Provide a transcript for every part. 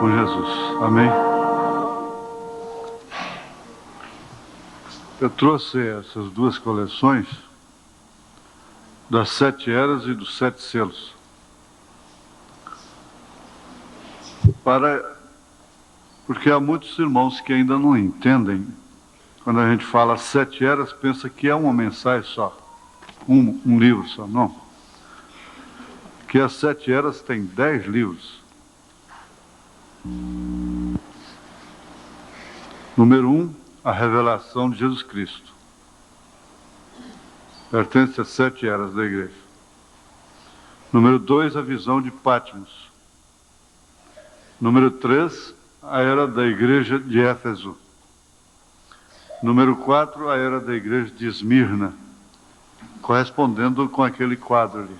com Jesus. Amém? Eu trouxe essas duas coleções das 7 eras e dos 7 selos porque há muitos irmãos que ainda não entendem. Quando a gente fala 7 eras, pensa que é uma mensagem só, um livro só. Não. Que as 7 eras têm 10 livros. Número 1, a revelação de Jesus Cristo. Pertence às 7 eras da igreja. Número 2, a visão de Patmos. Número 3, a era da igreja de Éfeso. Número 4, a era da igreja de Esmirna, correspondendo com aquele quadro ali.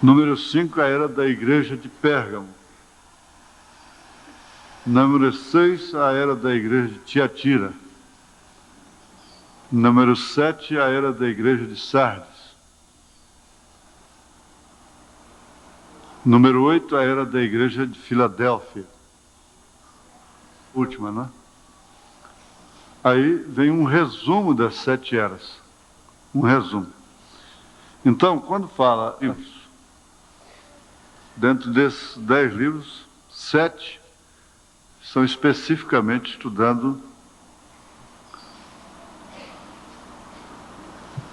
Número 5, a era da igreja de Pérgamo. Número 6, a era da igreja de Tiatira. Número 7, a era da igreja de Sardes. Número 8, a era da igreja de Filadélfia. Última, né? Aí vem um resumo das 7 eras. Um resumo. Então, quando fala livros, dentro desses 10 livros, 7 são especificamente estudando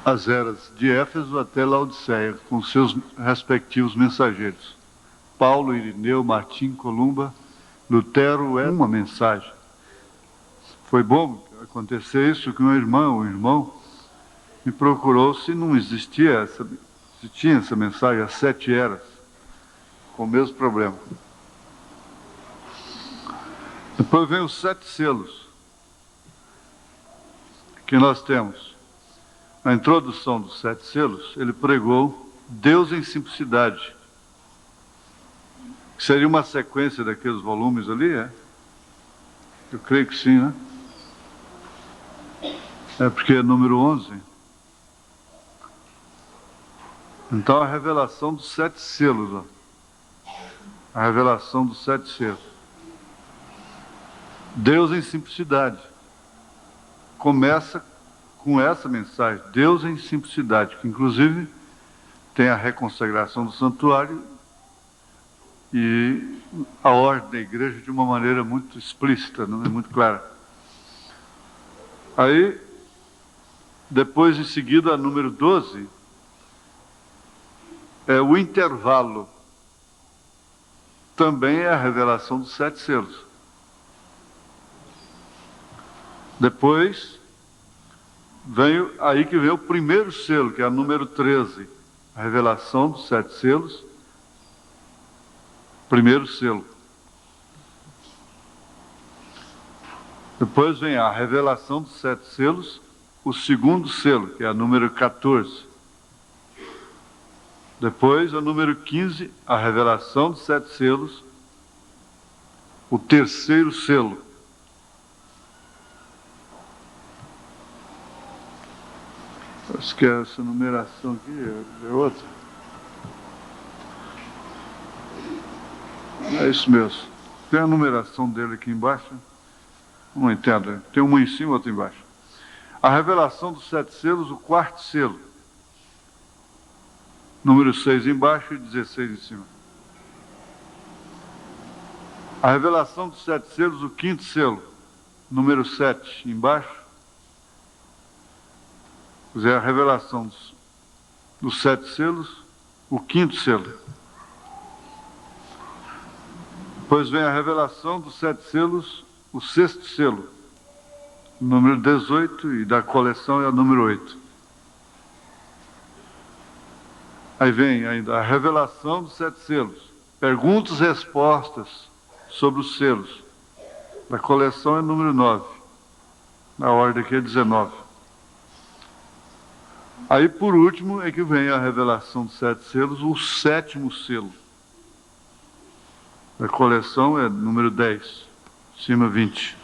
as eras de Éfeso até Laodiceia, com seus respectivos mensageiros. Paulo, Irineu, Martim, Columba, Lutero é uma mensagem. Foi bom acontecer isso que um irmão me procurou se não existia se tinha essa mensagem, as 7 eras, com o mesmo problema. Depois vem os 7 selos, que nós temos. Na introdução dos 7 selos, ele pregou Deus em simplicidade. Seria uma sequência daqueles volumes ali, é? Eu creio que sim, né? É porque é número 11. Então, a revelação dos 7 selos, ó. A revelação dos 7 selos. Deus em simplicidade. Começa com essa mensagem, Deus em simplicidade, que inclusive tem a reconsagração do santuário e a ordem da igreja de uma maneira muito explícita, não é muito clara. Aí, depois em seguida, a número 12, é o intervalo. Também é a revelação dos 7 selos. Depois, aí que vem o primeiro selo, que é a número 13, a revelação dos 7 selos, primeiro selo. Depois vem a revelação dos 7 selos, o segundo selo, que é a número 14. Depois, a número 15, a revelação dos 7 selos, o terceiro selo. Acho que essa numeração aqui é outra. É isso mesmo. Tem a numeração dele aqui embaixo. Não entendo. Tem uma em cima e outra embaixo. A revelação dos 7 selos, o quarto selo. Número 6 embaixo e 16 em cima. A revelação dos 7 selos, o quinto selo. Número 7 embaixo. Quer dizer, a revelação dos 7 selos, o quinto selo. Depois vem a revelação dos 7 selos, o sexto selo, número 18, e da coleção é o número 8. Aí vem ainda a revelação dos 7 selos, perguntas e respostas sobre os selos. Da coleção é o número 9, na ordem aqui é 19. Aí, por último, é que vem a revelação dos 7 selos, o sétimo selo. A coleção é número 10, cima 20.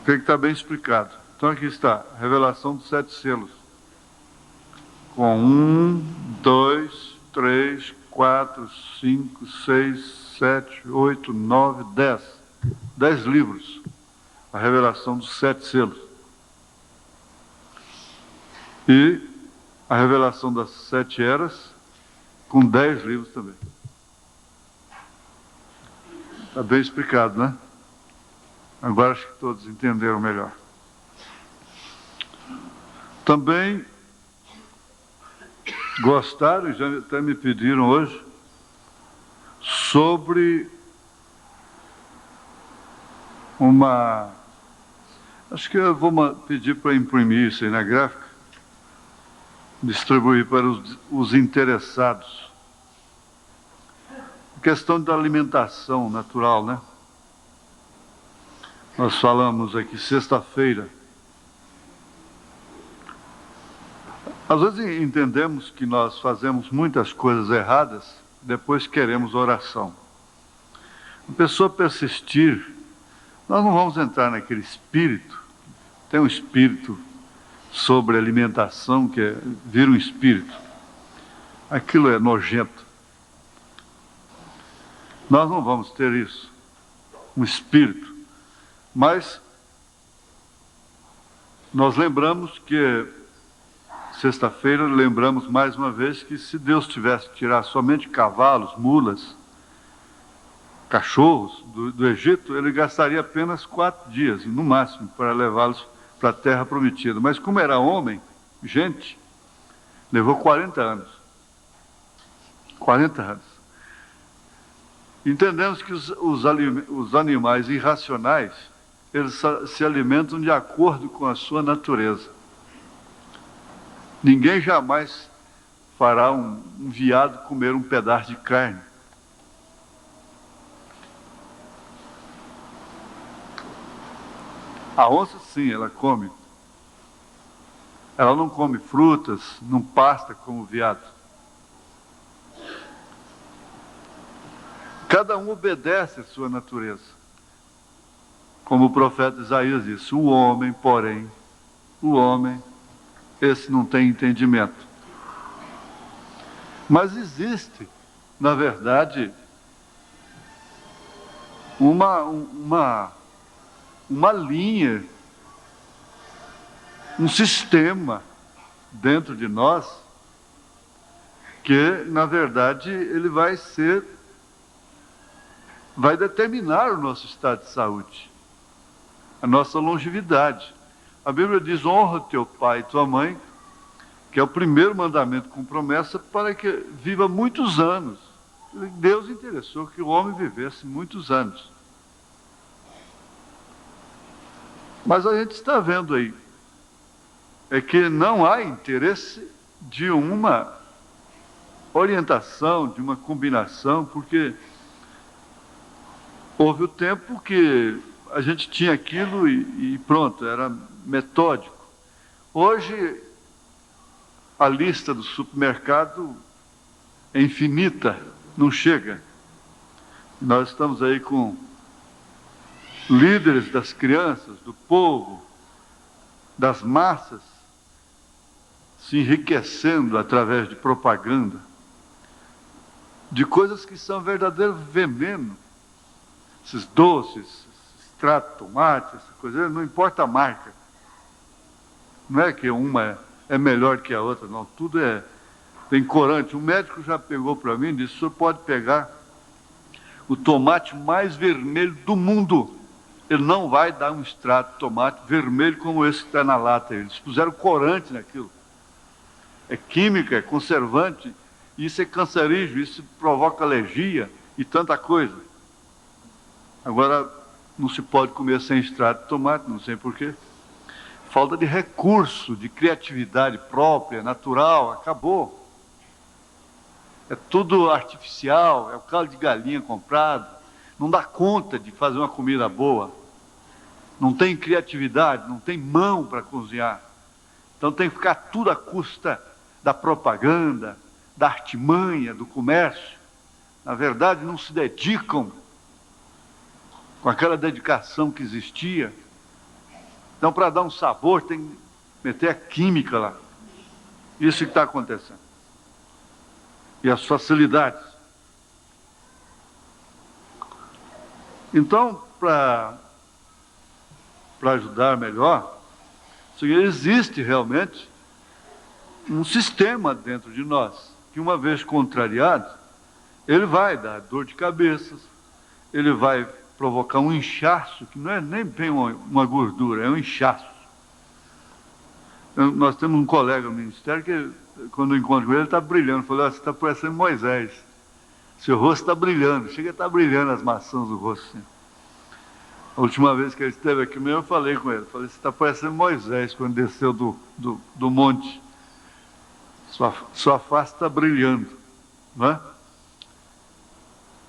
Creio que está bem explicado. Então aqui está, a revelação dos 7 selos. Com 1, 2, 3, 4, 5, 6, 7, 8, 9, 10. 10 livros. A revelação dos 7 selos. E a revelação das 7 eras, com 10 livros também. Está bem explicado, né? Agora acho que todos entenderam melhor. Também gostaram, e já até me pediram hoje, sobre uma... Acho que eu vou pedir para imprimir isso aí na gráfica, distribuir para os interessados. A questão da alimentação natural, né? Nós falamos aqui sexta-feira. Às vezes entendemos que nós fazemos muitas coisas erradas, depois queremos oração. A pessoa persistir, nós não vamos entrar naquele espírito, tem um espírito sobre alimentação que vira um espírito. Aquilo é nojento. Nós não vamos ter isso, um espírito. Mas nós lembramos que, sexta-feira, lembramos mais uma vez que se Deus tivesse que tirar somente cavalos, mulas, cachorros do Egito, ele gastaria apenas 4 dias, no máximo, para levá-los para a terra prometida. Mas como era homem, gente, levou 40 anos. 40 anos. Entendemos que os animais irracionais, eles se alimentam de acordo com a sua natureza. Ninguém jamais fará um veado comer um pedaço de carne. A onça, sim, ela come. Ela não come frutas, não pasta como o veado. Cada um obedece à sua natureza. Como o profeta Isaías disse, o homem, porém, esse não tem entendimento. Mas existe, na verdade, uma linha, um sistema dentro de nós que, na verdade, ele vai determinar o nosso estado de saúde, a nossa longevidade. A Bíblia diz, honra teu pai e tua mãe, que é o primeiro mandamento com promessa para que viva muitos anos. Deus interessou que o homem vivesse muitos anos. Mas a gente está vendo aí, é que não há interesse de uma orientação, de uma combinação, porque houve o tempo que a gente tinha aquilo e pronto, era metódico. Hoje, a lista do supermercado é infinita, não chega. Nós estamos aí com líderes das crianças, do povo, das massas, se enriquecendo através de propaganda, de coisas que são verdadeiro veneno. Esses doces, extrato de tomate, essa coisa, não importa a marca. Não é que uma é melhor que a outra, não. Tudo tem corante. O médico já pegou para mim e disse, o senhor pode pegar o tomate mais vermelho do mundo. Ele não vai dar um extrato de tomate vermelho como esse que está na lata. Eles puseram corante naquilo. É química, é conservante, isso é cancerígeno, isso provoca alergia e tanta coisa. Agora, não se pode comer sem extrato de tomate, não sei porquê. Falta de recurso, de criatividade própria, natural, acabou. É tudo artificial, é o caldo de galinha comprado. Não dá conta de fazer uma comida boa. Não tem criatividade, não tem mão para cozinhar. Então tem que ficar tudo à custa da propaganda, da artimanha, do comércio. Na verdade, não se dedicam com aquela dedicação que existia. Então, para dar um sabor, tem que meter a química lá. Isso que está acontecendo. e as facilidades. Então, para ajudar melhor, existe realmente um sistema dentro de nós, que uma vez contrariado, ele vai dar dor de cabeça, ele vai provocar um inchaço, que não é nem bem uma gordura, é um inchaço. Nós temos um colega no ministério que, quando eu encontro com ele está brilhando. Eu falei, você está parecendo Moisés. Seu rosto está brilhando, chega a estar brilhando as maçãs do rosto. Assim. A última vez que ele esteve aqui mesmo, eu falei com ele. Falei, você está parecendo Moisés quando desceu do monte. Sua face está brilhando. Não é?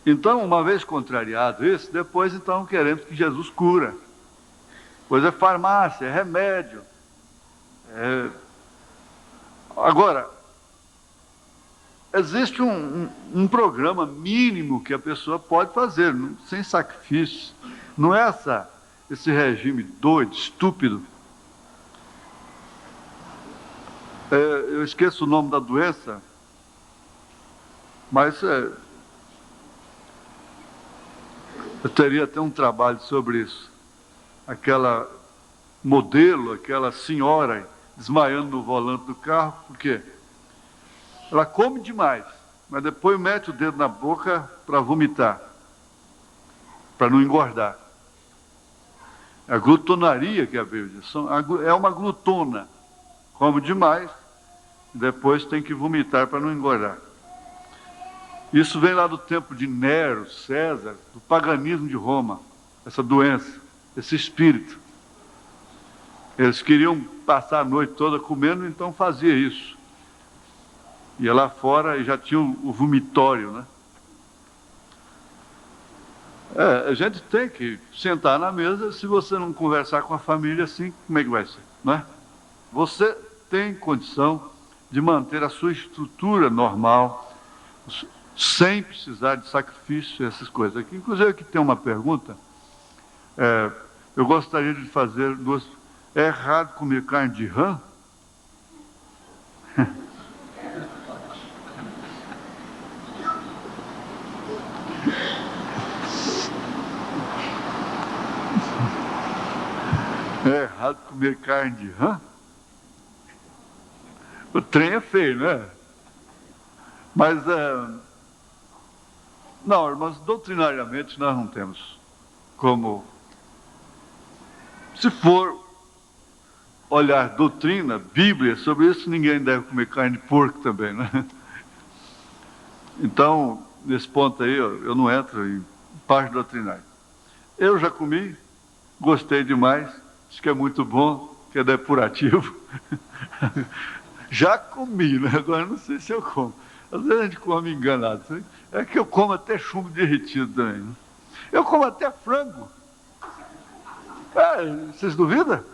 Então, uma vez contrariado isso, depois então queremos que Jesus cura. Pois é farmácia, é remédio. Agora, existe um programa mínimo que a pessoa pode fazer, sem sacrifício. Não é esse regime doido, estúpido. Eu esqueço o nome da doença, mas eu teria até um trabalho sobre isso. Aquela modelo, aquela senhora desmaiando no volante do carro, por quê? Ela come demais, mas depois mete o dedo na boca para vomitar, para não engordar. É a glutonaria que a Bíblia diz. É uma glutona, come demais, depois tem que vomitar para não engordar. Isso vem lá do tempo de Nero, César, do paganismo de Roma, essa doença, esse espírito. Eles queriam passar a noite toda comendo, então fazia isso. Ia lá fora e já tinha o vomitório, né? A gente tem que sentar na mesa. Se você não conversar com a família assim, como é que vai ser, não é? Você tem condição de manter a sua estrutura normal, sem precisar de sacrifício, essas coisas. Aqui, inclusive, aqui tem uma pergunta. Eu gostaria de fazer duas. É errado comer carne de rã? É errado comer carne de rã? O trem é feio, né? Mas, não, irmãos, doutrinariamente nós não temos como. Se for olhar doutrina, Bíblia, sobre isso ninguém deve comer carne de porco também, né? Então, nesse ponto aí, eu não entro em parte doutrinária. Eu já comi, gostei demais, acho que é muito bom, que é depurativo. Já comi, né? Agora não sei se eu como. Às vezes a gente come enganado. Sabe? É que eu como até chumbo derretido também. Né? Eu como até frango. Vocês duvidam?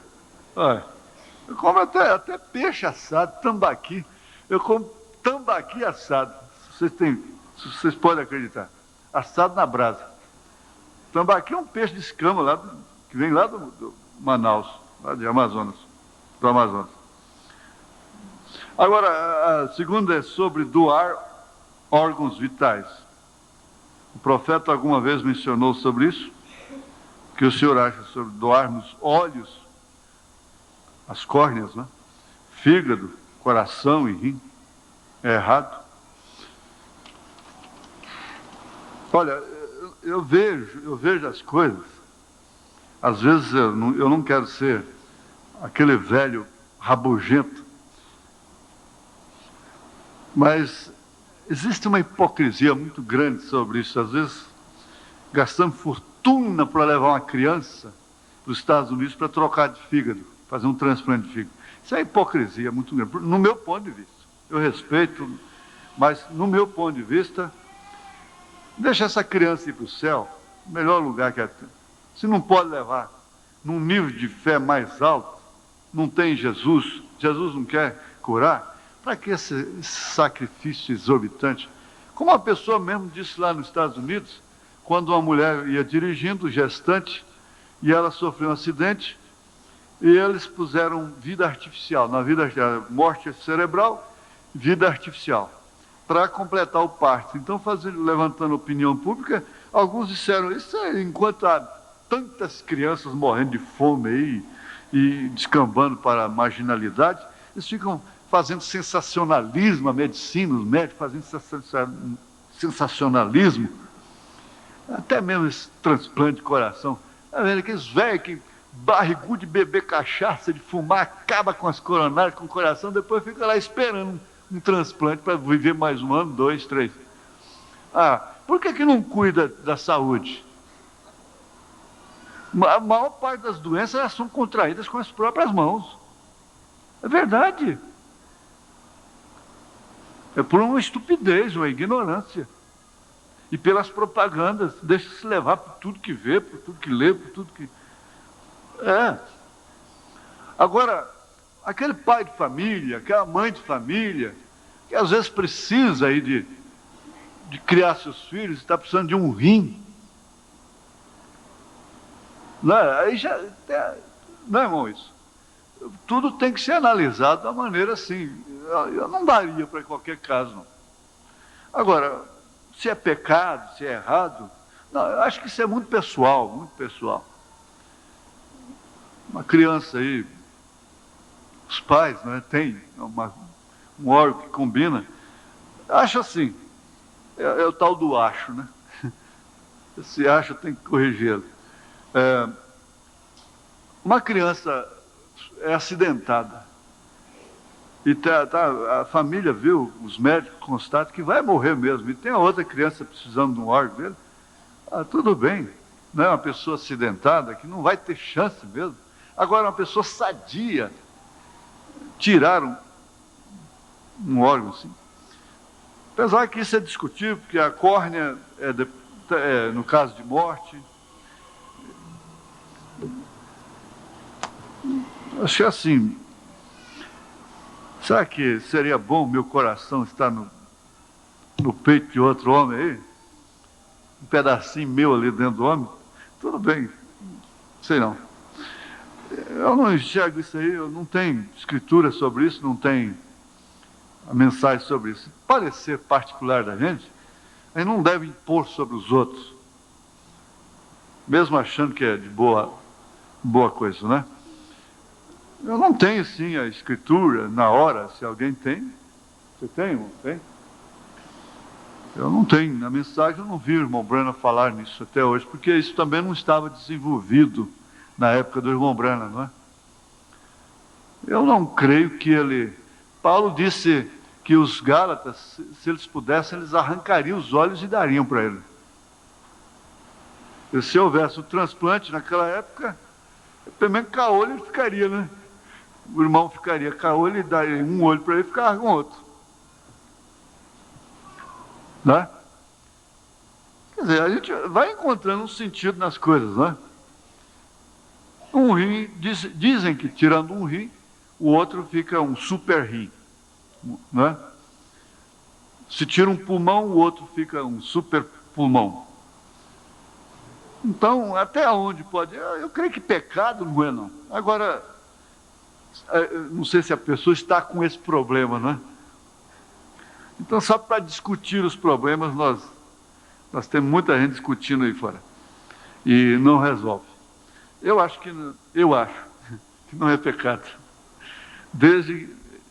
Olha. Eu como até peixe assado, tambaqui. Eu como tambaqui assado. Vocês podem acreditar. Assado na brasa. Tambaqui é um peixe de escama lá, que vem lá do Manaus, lá de Amazonas, do Amazonas. Agora, a segunda é sobre doar órgãos vitais. O profeta alguma vez mencionou sobre isso? O que o senhor acha sobre doarmos olhos, as córneas, né? Fígado, coração e rim? É errado? Olha, eu vejo as coisas. Às vezes eu não quero ser aquele velho rabugento, mas existe uma hipocrisia muito grande sobre isso. Às vezes gastamos fortuna para levar uma criança para os Estados Unidos para trocar de fígado, fazer um transplante de fígado. Isso é hipocrisia muito grande, no meu ponto de vista. Eu respeito, mas no meu ponto de vista, deixa essa criança ir para o céu, o melhor lugar que é. Se não pode levar num nível de fé mais alto, não tem Jesus não quer curar, para que esse sacrifício exorbitante? Como uma pessoa mesmo disse lá nos Estados Unidos, quando uma mulher ia dirigindo, gestante, e ela sofreu um acidente, e eles puseram vida artificial, morte cerebral, vida artificial. para completar o parto. Então, levantando opinião pública, alguns disseram isso enquanto há tantas crianças morrendo de fome aí e descambando para a marginalidade, eles ficam fazendo sensacionalismo, a medicina, os médicos fazendo sensacionalismo, até mesmo esse transplante de coração. Tá vendo? Aqueles velhos que barrigudo de beber cachaça, de fumar, acaba com as coronárias, com o coração, depois fica lá esperando um transplante para viver mais 1 ano, 2, 3. Por que não cuida da saúde? A maior parte das doenças elas são contraídas com as próprias mãos. É verdade. É por uma estupidez, uma ignorância. E pelas propagandas, deixa-se levar por tudo que vê, por tudo que lê, por tudo que... Agora, aquele pai de família, aquela mãe de família, que às vezes precisa aí de criar seus filhos, está precisando de um rim. Não, aí já... Não é, irmão, isso? Tudo tem que ser analisado da maneira assim. Eu não daria para qualquer caso, não. Agora, se é pecado, se é errado, não, eu acho que isso é muito pessoal, muito pessoal. Uma criança aí, os pais, né, tem um órgão que combina. Acho assim, é o tal do acho, né? Esse acho tem que corrigi-lo. Uma criança é acidentada e a família viu, os médicos constatam que vai morrer mesmo, e tem a outra criança precisando de um órgão dele, tudo bem, não é uma pessoa acidentada que não vai ter chance mesmo. Agora, uma pessoa sadia, tiraram um órgão assim. Apesar que isso é discutível, porque a córnea no caso de morte. Acho que assim, será que seria bom meu coração estar no peito de outro homem aí? Um pedacinho meu ali dentro do homem? Tudo bem, sei não. Eu não enxergo isso aí, eu não tenho escritura sobre isso, não tem a mensagem sobre isso. Parecer particular da gente, a gente não deve impor sobre os outros, mesmo achando que é de boa coisa, né? Eu não tenho, sim, a escritura na hora, se alguém tem. Você tem, irmão? Tem? Eu não tenho. Na mensagem eu não vi o irmão Branham falar nisso até hoje, porque isso também não estava desenvolvido na época do irmão Branham, não é? Eu não creio que ele... Paulo disse que os Gálatas, se eles pudessem, eles arrancariam os olhos e dariam para ele. E se houvesse um transplante naquela época, pelo menos caolho ele ficaria, né? O irmão ficaria caolho e daria um olho para ele e ficava com outro. Né? Quer dizer, a gente vai encontrando um sentido nas coisas, né? Um rim, dizem que tirando um rim, o outro fica um super rim, né? Se tira um pulmão, o outro fica um super pulmão. Então, até onde pode... Eu creio que pecado não é, não. Agora, não sei se a pessoa está com esse problema, não é? Então, só para discutir os problemas, nós temos muita gente discutindo aí fora. E não resolve. Eu acho que não é pecado.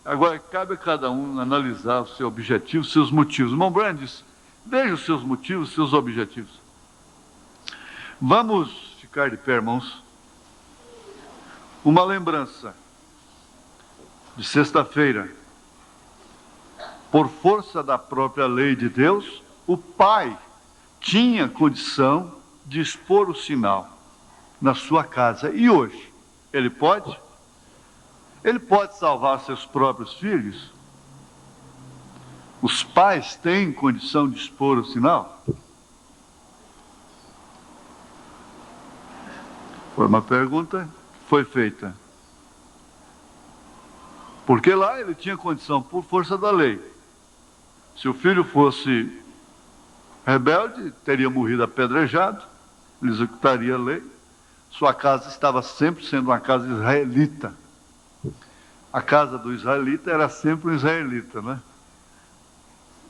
Agora, cabe a cada um analisar o seu objetivo, os seus motivos. Irmão Branham disse, veja os seus motivos, os seus objetivos. Vamos ficar de pé, irmãos. Uma lembrança de sexta-feira. Por força da própria lei de Deus, o pai tinha condição de expor o sinal na sua casa. E hoje, ele pode? Ele pode salvar seus próprios filhos? Os pais têm condição de expor o sinal? Foi uma pergunta que foi feita. Porque lá ele tinha condição, por força da lei. Se o filho fosse rebelde, teria morrido apedrejado, ele executaria a lei. Sua casa estava sempre sendo uma casa israelita. A casa do israelita era sempre um israelita, né?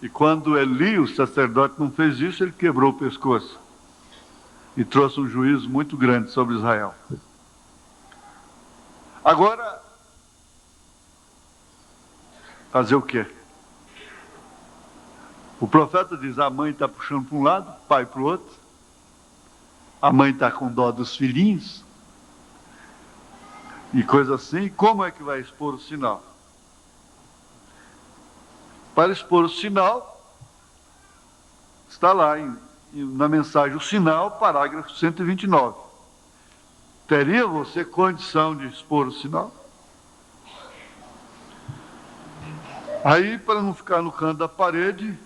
E quando Eli, o sacerdote, não fez isso, ele quebrou o pescoço e trouxe um juízo muito grande sobre Israel. Agora, fazer o quê? O profeta diz, a mãe está puxando para um lado, o pai para o outro. A mãe está com dó dos filhinhos. E coisa assim. Como é que vai expor o sinal? Para expor o sinal, está lá na mensagem, o sinal, parágrafo 129. Teria você condição de expor o sinal? Aí, para não ficar no canto da parede,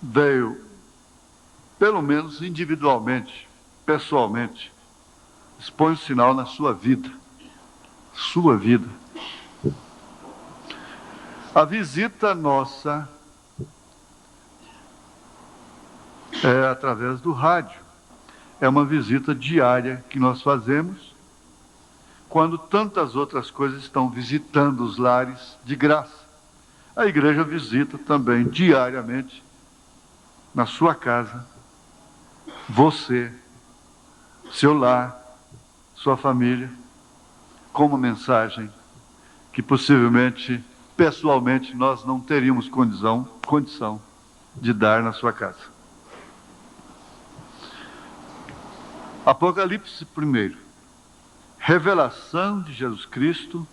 veio, pelo menos individualmente, pessoalmente, expõe o sinal na sua vida. Sua vida. A visita nossa é através do rádio. É uma visita diária que nós fazemos quando tantas outras coisas estão visitando os lares de graça. A igreja visita também diariamente na sua casa, você, seu lar, sua família, com uma mensagem que possivelmente, pessoalmente, nós não teríamos condição de dar na sua casa. Apocalipse 1. Revelação de Jesus Cristo,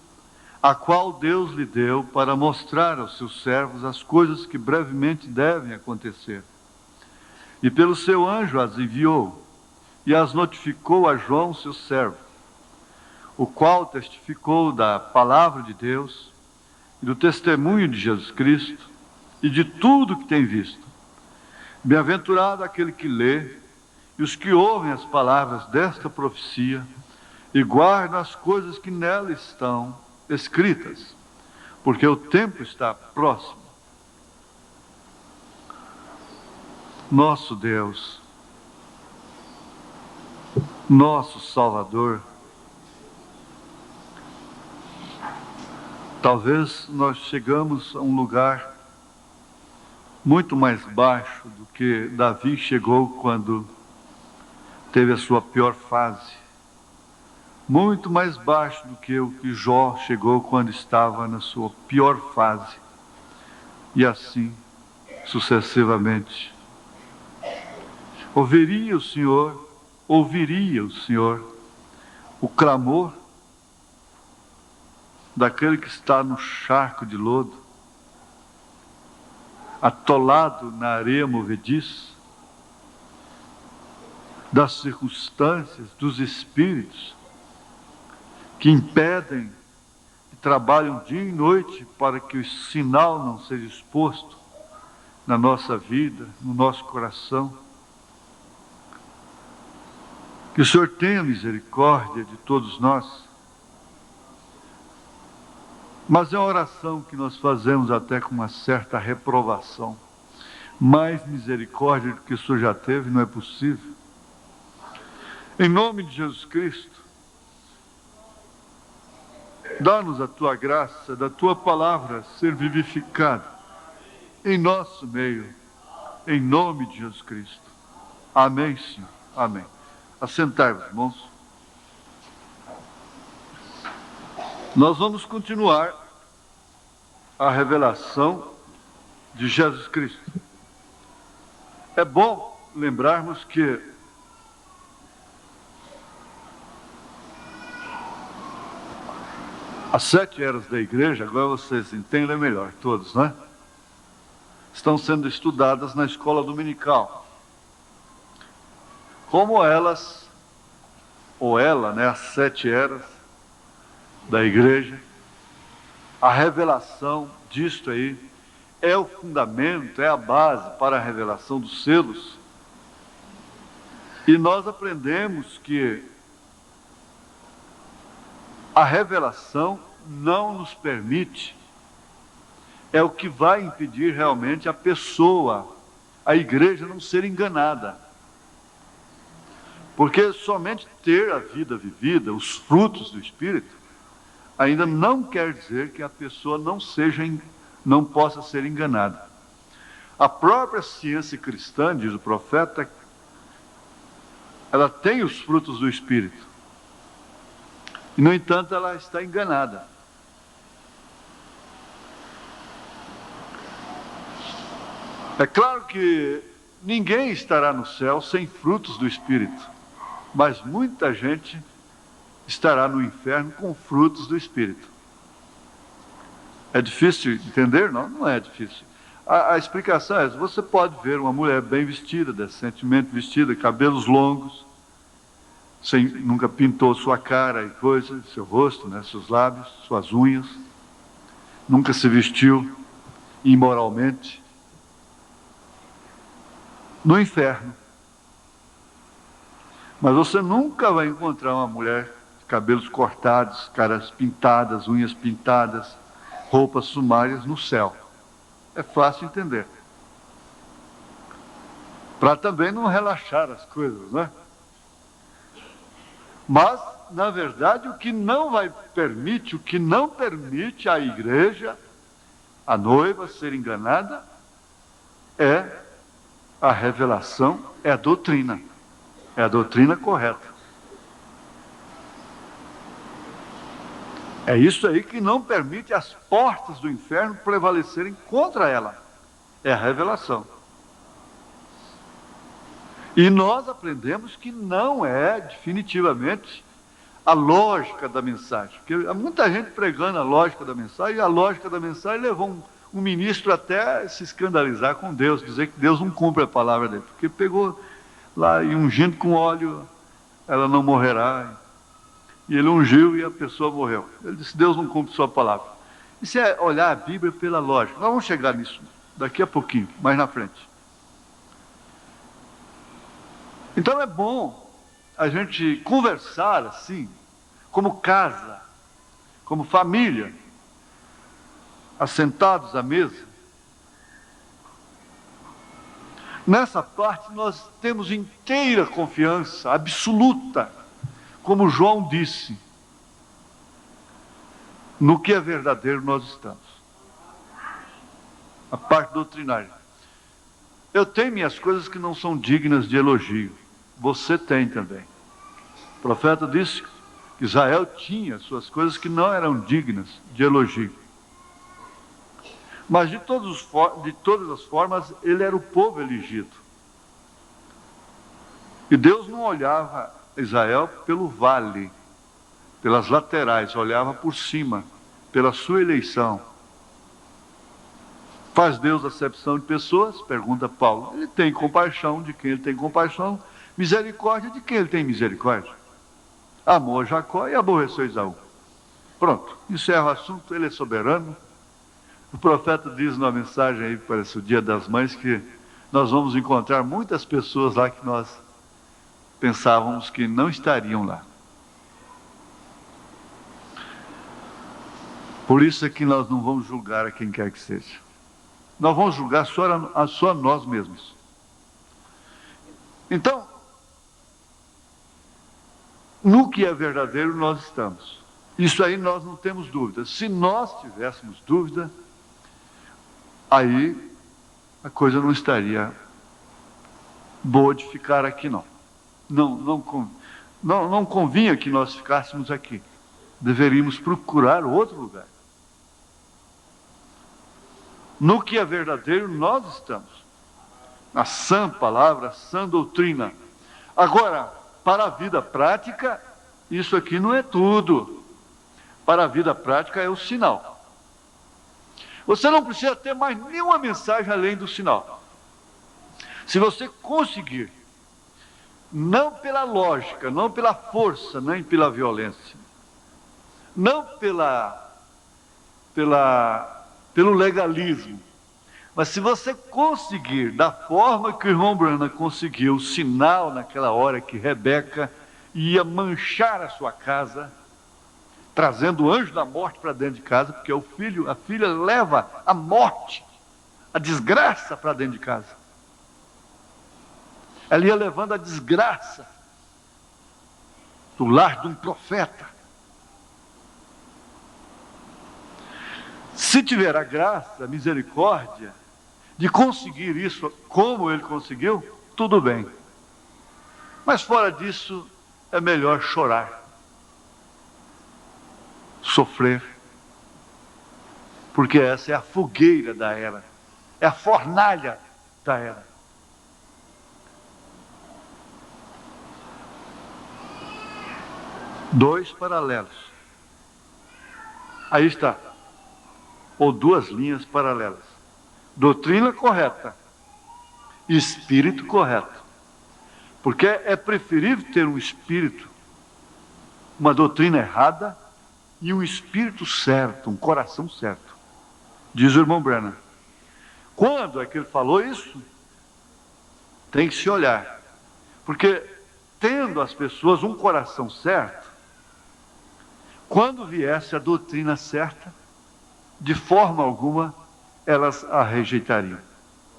a qual Deus lhe deu para mostrar aos seus servos as coisas que brevemente devem acontecer. E pelo seu anjo as enviou, e as notificou a João, seu servo, o qual testificou da palavra de Deus, e do testemunho de Jesus Cristo, e de tudo que tem visto. Bem-aventurado aquele que lê, e os que ouvem as palavras desta profecia, e guardam as coisas que nela estão escritas, porque o tempo está próximo. Nosso Deus, nosso Salvador, talvez nós chegamos a um lugar muito mais baixo do que Davi chegou quando teve a sua pior fase. Muito mais baixo do que o que Jó chegou quando estava na sua pior fase. E assim, sucessivamente. Ouviria o Senhor o clamor daquele que está no charco de lodo, atolado na areia movediça, das circunstâncias, dos espíritos que impedem, que trabalham dia e noite para que o sinal não seja exposto na nossa vida, no nosso coração. Que o Senhor tenha misericórdia de todos nós. Mas é uma oração que nós fazemos até com uma certa reprovação. Mais misericórdia do que o Senhor já teve, não é possível. Em nome de Jesus Cristo, dá-nos a Tua graça, da Tua palavra ser vivificada em nosso meio, em nome de Jesus Cristo. Amém, Senhor. Amém. Assentai-vos, irmãos. Nós vamos continuar a revelação de Jesus Cristo. É bom lembrarmos que as 7 eras da igreja, agora vocês entendem melhor, todos, né? Estão sendo estudadas na escola dominical. Como elas, ou ela, né, as 7 eras da igreja, a revelação disto aí é o fundamento, é a base para a revelação dos selos. E nós aprendemos que a revelação não nos permite, é o que vai impedir realmente a pessoa, a igreja não ser enganada. Porque somente ter a vida vivida, os frutos do Espírito, ainda não quer dizer que a pessoa não possa ser enganada. A própria ciência cristã, diz o profeta, ela tem os frutos do Espírito. E, no entanto, ela está enganada. É claro que ninguém estará no céu sem frutos do Espírito, mas muita gente estará no inferno com frutos do Espírito. É difícil entender? Não, não é difícil. A explicação é essa: você pode ver uma mulher bem vestida, decentemente vestida, cabelos longos, nunca pintou sua cara e coisa, seu rosto, né, seus lábios, suas unhas, nunca se vestiu imoralmente, no inferno. Mas você nunca vai encontrar uma mulher de cabelos cortados, caras pintadas, unhas pintadas, roupas sumárias no céu. É fácil entender. Para também não relaxar as coisas, né? Mas, na verdade, o que não permite à igreja, a noiva, ser enganada, é a revelação, é a doutrina. É a doutrina correta. É isso aí que não permite as portas do inferno prevalecerem contra ela. É a revelação. E nós aprendemos que não é definitivamente a lógica da mensagem. Porque há muita gente pregando a lógica da mensagem, e a lógica da mensagem levou um ministro até se escandalizar com Deus, dizer que Deus não cumpre a palavra dele, porque pegou lá e ungindo com óleo, ela não morrerá. E ele ungiu e a pessoa morreu. Ele disse: Deus não cumpre sua palavra. Isso é olhar a Bíblia pela lógica. Nós vamos chegar nisso daqui a pouquinho, mais na frente. Então é bom a gente conversar assim, como casa, como família, assentados à mesa. Nessa parte nós temos inteira confiança, absoluta, como João disse, no que é verdadeiro nós estamos. A parte doutrinária. Eu tenho minhas coisas que não são dignas de elogio. Você tem também. O profeta disse que Israel tinha suas coisas que não eram dignas de elogio. Mas de todas as formas, ele era o povo elegido. E Deus não olhava Israel pelo vale, pelas laterais, olhava por cima, pela sua eleição. Faz Deus acepção de pessoas? Pergunta Paulo. Ele tem compaixão de quem ele tem compaixão, misericórdia de quem ele tem misericórdia. Amou Jacó e aborreceu Esaú. Pronto, encerra o assunto, ele é soberano. O profeta diz numa mensagem aí para o Dia das Mães que nós vamos encontrar muitas pessoas lá que nós pensávamos que não estariam lá. Por isso é que nós não vamos julgar a quem quer que seja. Nós vamos julgar só nós mesmos. Então, no que é verdadeiro nós estamos. Isso aí nós não temos dúvida. Se nós tivéssemos dúvida, aí a coisa não estaria boa de ficar aqui, não. Não convinha que nós ficássemos aqui. Deveríamos procurar outro lugar. No que é verdadeiro, nós estamos. Na sã palavra, sã doutrina. Agora, para a vida prática, isso aqui não é tudo. Para a vida prática é o sinal. Você não precisa ter mais nenhuma mensagem além do sinal. Se você conseguir, não pela lógica, não pela força, nem pela violência, não pelo legalismo, mas se você conseguir, da forma que o irmão Branham conseguiu, o sinal naquela hora que Rebeca ia manchar a sua casa, trazendo o anjo da morte para dentro de casa, porque a filha leva a morte, a desgraça para dentro de casa. Ela ia levando a desgraça do lar de um profeta. Se tiver a graça, a misericórdia, de conseguir isso como ele conseguiu, tudo bem. Mas fora disso, é melhor chorar, sofrer, porque essa é a fogueira da era, é a fornalha da era. Dois paralelos. Aí está. Ou duas linhas paralelas. Doutrina correta, espírito correto. Porque é preferível ter um espírito, uma doutrina errada, e um espírito certo, um coração certo. Diz o irmão Brennan. Quando é que ele falou isso? Tem que se olhar. Porque tendo as pessoas um coração certo, quando viesse a doutrina certa, de forma alguma elas a rejeitariam.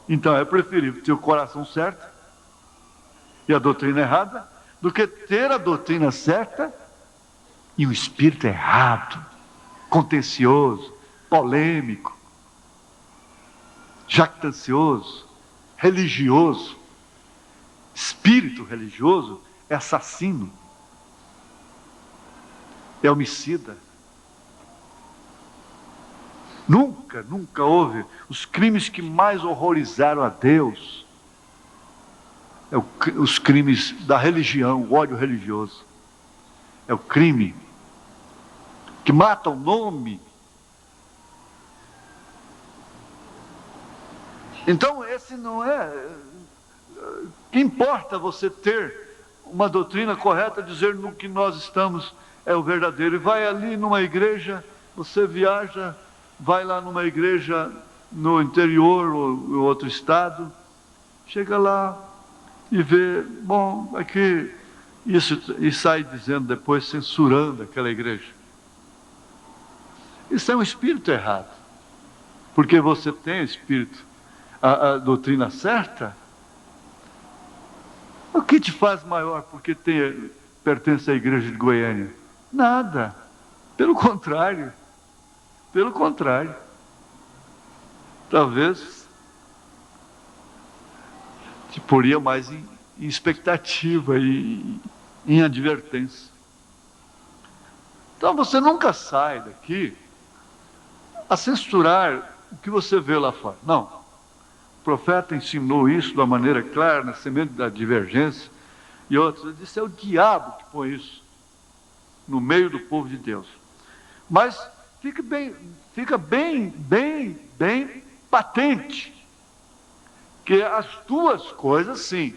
Então é preferível ter o coração certo e a doutrina errada, do que ter a doutrina certa e o espírito errado, contencioso, polêmico, jactancioso, religioso. Espírito religioso é assassino, é homicida. Nunca houve os crimes que mais horrorizaram a Deus. Os crimes da religião, o ódio religioso. É o crime que mata o nome. Então esse não é... Que importa você ter uma doutrina correta, dizer no que nós estamos é o verdadeiro. E vai ali numa igreja, você viaja, vai lá numa igreja no interior ou em outro estado, chega lá e vê, bom, aqui, isso, e sai dizendo depois, censurando aquela igreja. Isso é um espírito errado, porque você tem o espírito, a doutrina certa. O que te faz maior porque pertence à igreja de Goiânia? Nada, pelo contrário. Pelo contrário, talvez te poria mais em expectativa e em advertência. Então você nunca sai daqui a censurar o que você vê lá fora. Não. O profeta ensinou isso de uma maneira clara, na semente da divergência, e outros. Ele disse, é o diabo que põe isso no meio do povo de Deus. Mas fica bem patente que as duas coisas, sim,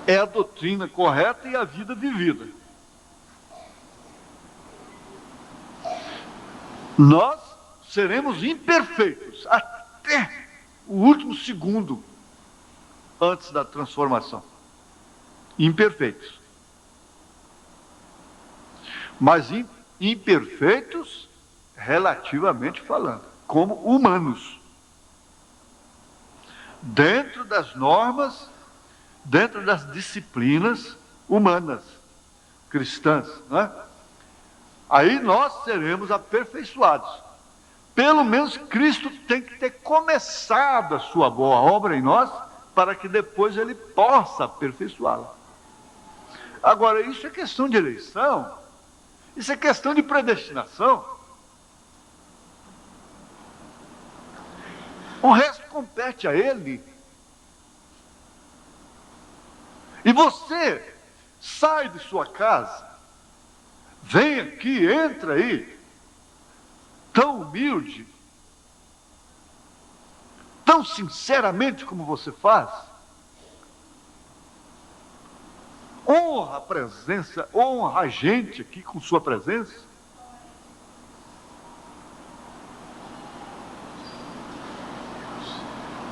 é a doutrina correta e a vida vivida. Nós seremos imperfeitos até o último segundo antes da transformação. Imperfeitos. Mas imperfeitos relativamente falando, como humanos. Dentro das normas, dentro das disciplinas humanas, cristãs, não é? Aí nós seremos aperfeiçoados. Pelo menos Cristo tem que ter começado a sua boa obra em nós, para que depois ele possa aperfeiçoá-la. Agora, isso é questão de eleição, isso é questão de predestinação. O resto compete a ele. E você sai de sua casa, vem aqui, entra aí, tão humilde, tão sinceramente como você faz, honra a presença, honra a gente aqui com sua presença.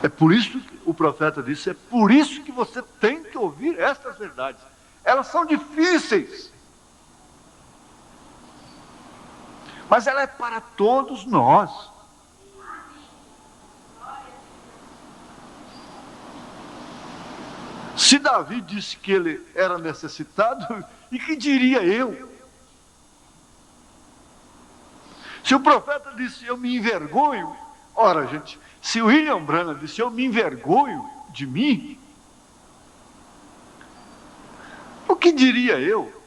É por isso que o profeta disse, é por isso que você tem que ouvir estas verdades. Elas são difíceis, mas ela é para todos nós. Se Davi disse que ele era necessitado, e que diria eu? Se o profeta disse, eu me envergonho, ora, gente, se o William Branham disse, eu me envergonho de mim, o que diria eu?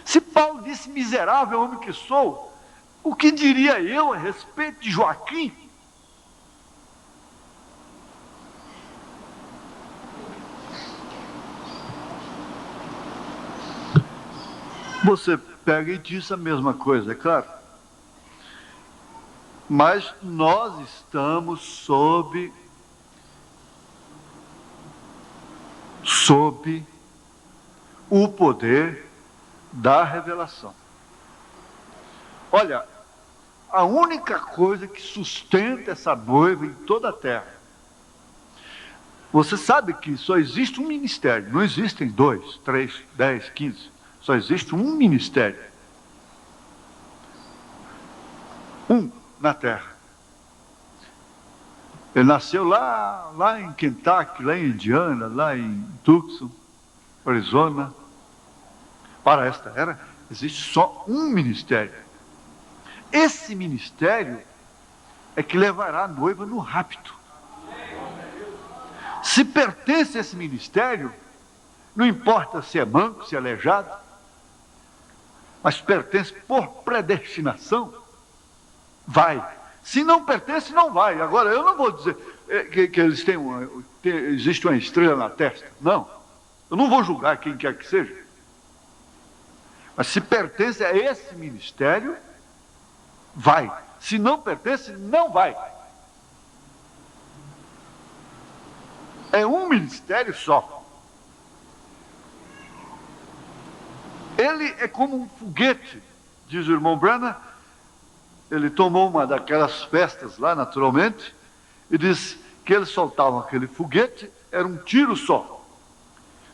Se Paulo disse, miserável homem que sou, o que diria eu a respeito de Joaquim? Você pega e diz a mesma coisa, é claro. Mas nós estamos sob o poder da revelação. Olha, a única coisa que sustenta essa noiva em toda a terra, você sabe que só existe um ministério, não existem 2, 3, 10, 15, só existe um ministério. Um na terra. Ele nasceu lá em Kentucky, lá em Indiana, lá em Tucson, Arizona. Para esta era, existe só um ministério. Esse ministério é que levará a noiva no rapto. Se pertence a esse ministério, não importa se é manco, se é aleijado, mas pertence por predestinação, vai. Se não pertence, não vai. Agora, eu não vou dizer que eles têm existe uma estrela na testa. Não. Eu não vou julgar quem quer que seja. Mas se pertence a esse ministério, vai. Se não pertence, não vai. É um ministério só. Ele é como um foguete, diz o irmão Branham. Ele tomou uma daquelas festas lá, naturalmente, e disse que eles soltavam aquele foguete, era um tiro só.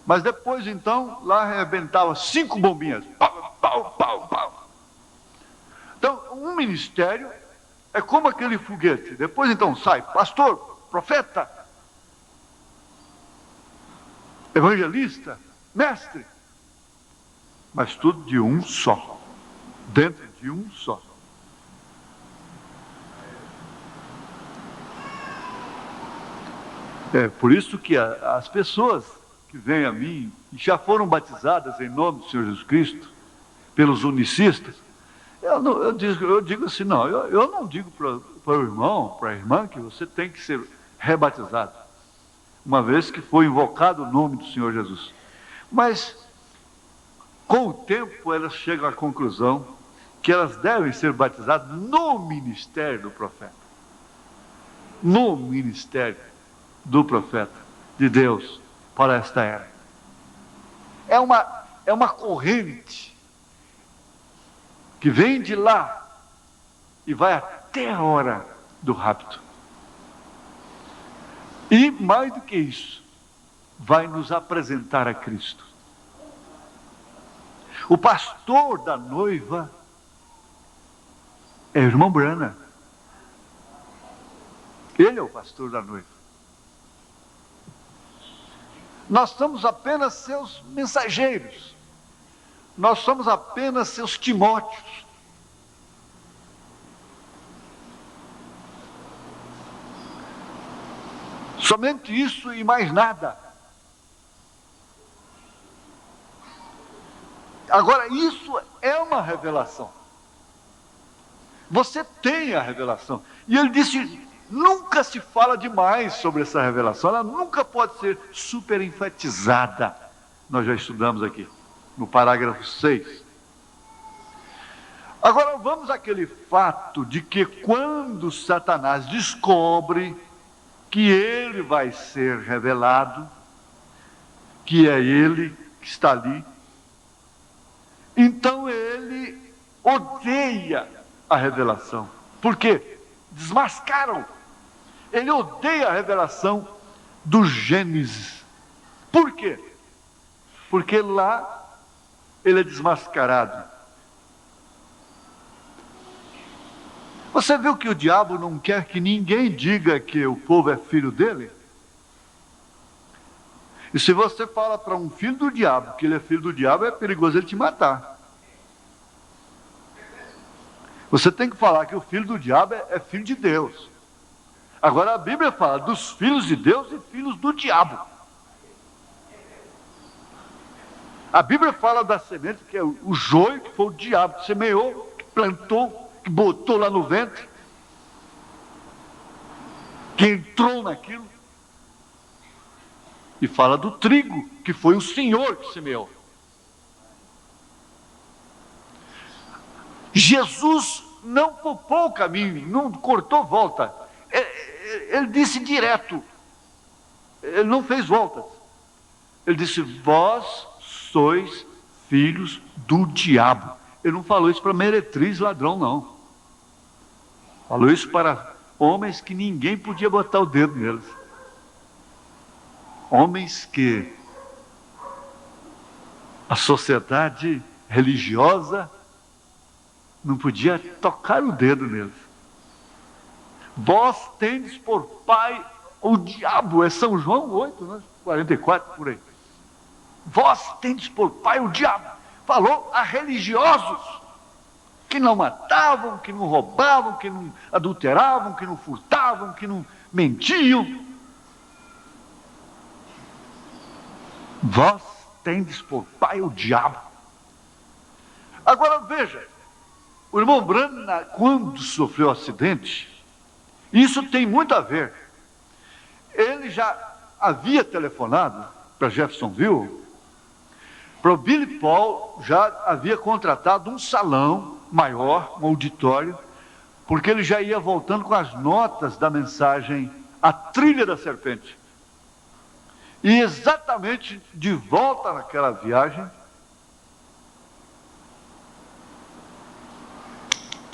Mas depois, então, lá arrebentava 5 bombinhas. Pau, pau, pau, pau. Então, um ministério é como aquele foguete. Depois, então, sai pastor, profeta, evangelista, mestre. Mas tudo de um só. Dentro de um só. É por isso que as pessoas que vêm a mim e já foram batizadas em nome do Senhor Jesus Cristo, pelos unicistas, eu digo assim, não, eu não digo para o irmão, para a irmã, que você tem que ser rebatizado, uma vez que foi invocado o nome do Senhor Jesus. Mas, com o tempo, elas chegam à conclusão que elas devem ser batizadas no ministério do profeta. No ministério do profeta de Deus para esta era. É uma corrente que vem de lá e vai até a hora do rapto. E mais do que isso, vai nos apresentar a Cristo. O pastor da noiva é o irmão Branham. Ele é o pastor da noiva. Nós somos apenas seus mensageiros. Nós somos apenas seus Timóteos. Somente isso e mais nada. Agora, isso é uma revelação. Você tem a revelação. E ele disse, nunca se fala demais sobre essa revelação. Ela nunca pode ser super enfatizada. Nós já estudamos aqui, no parágrafo 6. Agora vamos àquele fato de que quando Satanás descobre que ele vai ser revelado, que é ele que está ali, então ele odeia a revelação. Por quê? Desmascaram. Ele odeia a revelação do Gênesis. Por quê? Porque lá ele é desmascarado. Você viu que o diabo não quer que ninguém diga que o povo é filho dele? E se você fala para um filho do diabo que ele é filho do diabo, é perigoso ele te matar. Você tem que falar que o filho do diabo é filho de Deus. Agora a Bíblia fala dos filhos de Deus e filhos do diabo. A Bíblia fala da semente, que é o joio, que foi o diabo que semeou, que plantou, que botou lá no ventre, que entrou naquilo. E fala do trigo, que foi o Senhor que semeou. Jesus não poupou o caminho, não cortou volta. Ele disse direto. Ele não fez voltas. Ele disse: vós sois filhos do diabo. Ele não falou isso para meretriz, ladrão, não. Falou isso para homens que ninguém podia botar o dedo neles. Homens que a sociedade religiosa não podia tocar o dedo neles. Vós tendes por pai o diabo, é São João 8, né? 44, por aí. Vós tendes por pai o diabo. Falou a religiosos que não matavam, que não roubavam, que não adulteravam, que não furtavam, que não mentiam. Vós tendes por pai o diabo. Agora veja, o irmão Branham, quando sofreu o acidente, isso tem muito a ver. Ele já havia telefonado para Jeffersonville, para o Billy Paul, já havia contratado um salão maior, um auditório, porque ele já ia voltando com as notas da mensagem A Trilha da Serpente. E exatamente de volta naquela viagem,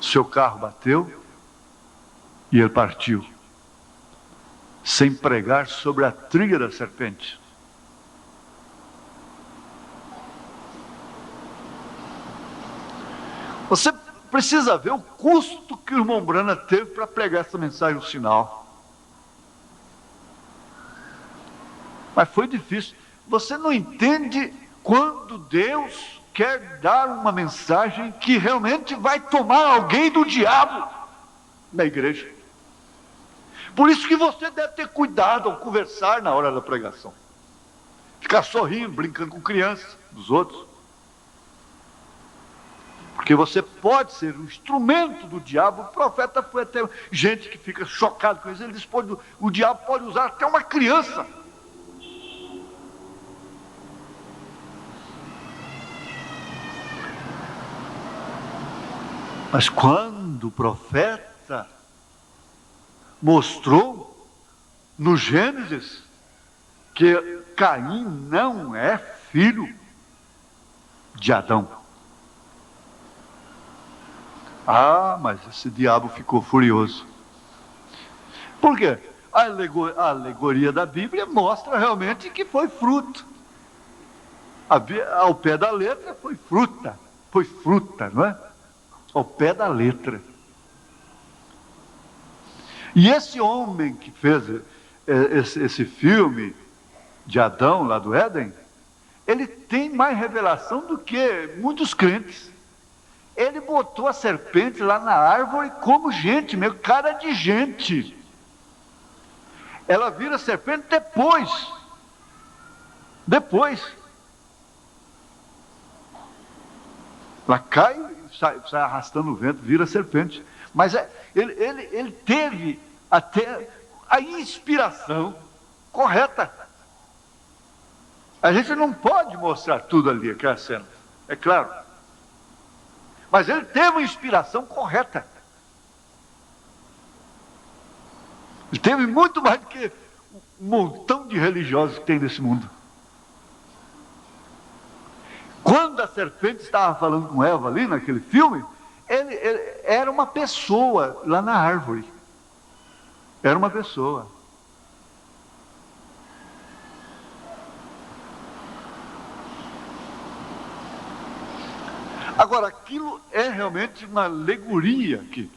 seu carro bateu e ele partiu, sem pregar sobre a trilha da serpente. Você precisa ver o custo que o irmão Branham teve para pregar essa mensagem no sinal. Mas foi difícil. Você não entende quando Deus quer dar uma mensagem que realmente vai tomar alguém do diabo na igreja. Por isso que você deve ter cuidado ao conversar na hora da pregação. Ficar sorrindo, brincando com crianças dos outros. Porque você pode ser um instrumento do diabo. O profeta foi até gente que fica chocado com isso. Ele diz: o diabo pode usar até uma criança. Mas quando o profeta mostrou no Gênesis que Caim não é filho de Adão, mas esse diabo ficou furioso. Por quê? A alegoria da Bíblia mostra realmente que foi fruto. Ao pé da letra foi fruta, não é? Ao pé da letra. E esse homem que fez esse filme de Adão, lá do Éden, ele tem mais revelação do que muitos crentes. Ele botou a serpente lá na árvore como gente, meio cara de gente. Ela vira serpente depois. Ela cai, sai arrastando o vento, vira serpente. Mas ele teve até a inspiração correta. A gente não pode mostrar tudo ali, aquela cena, é claro. Mas ele teve a inspiração correta. Ele teve muito mais do que um montão de religiosos que tem nesse mundo. Quando a serpente estava falando com Eva ali naquele filme, ele era uma pessoa lá na árvore. Era uma pessoa. Agora, aquilo é realmente uma alegoria aqui.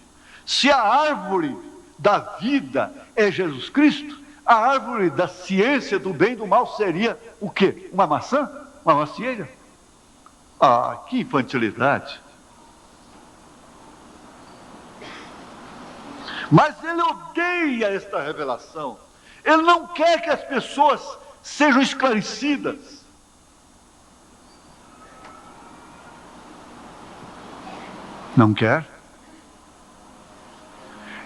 Se a árvore da vida é Jesus Cristo, a árvore da ciência do bem e do mal seria o quê? Uma maçã? Uma macieira? Que infantilidade! Mas ele odeia esta revelação. Ele não quer que as pessoas sejam esclarecidas. Não quer?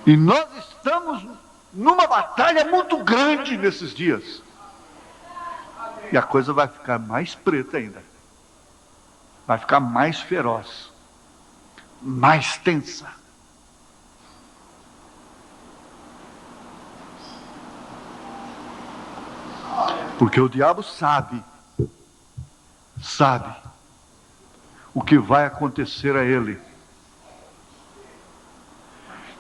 E nós estamos numa batalha muito grande nesses dias. E a coisa vai ficar mais preta ainda. Vai ficar mais feroz. Mais tensa. Porque o diabo sabe o que vai acontecer a ele.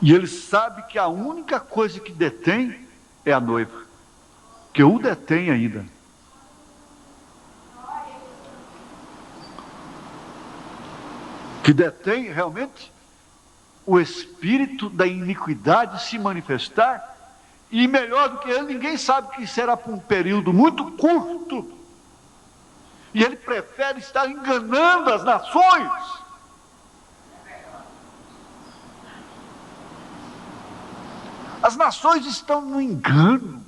E ele sabe que a única coisa que detém é a noiva, que o detém ainda. Que detém realmente o espírito da iniquidade se manifestar. E melhor do que ele, ninguém sabe que será por um período muito curto. E ele prefere estar enganando as nações. As nações estão no engano.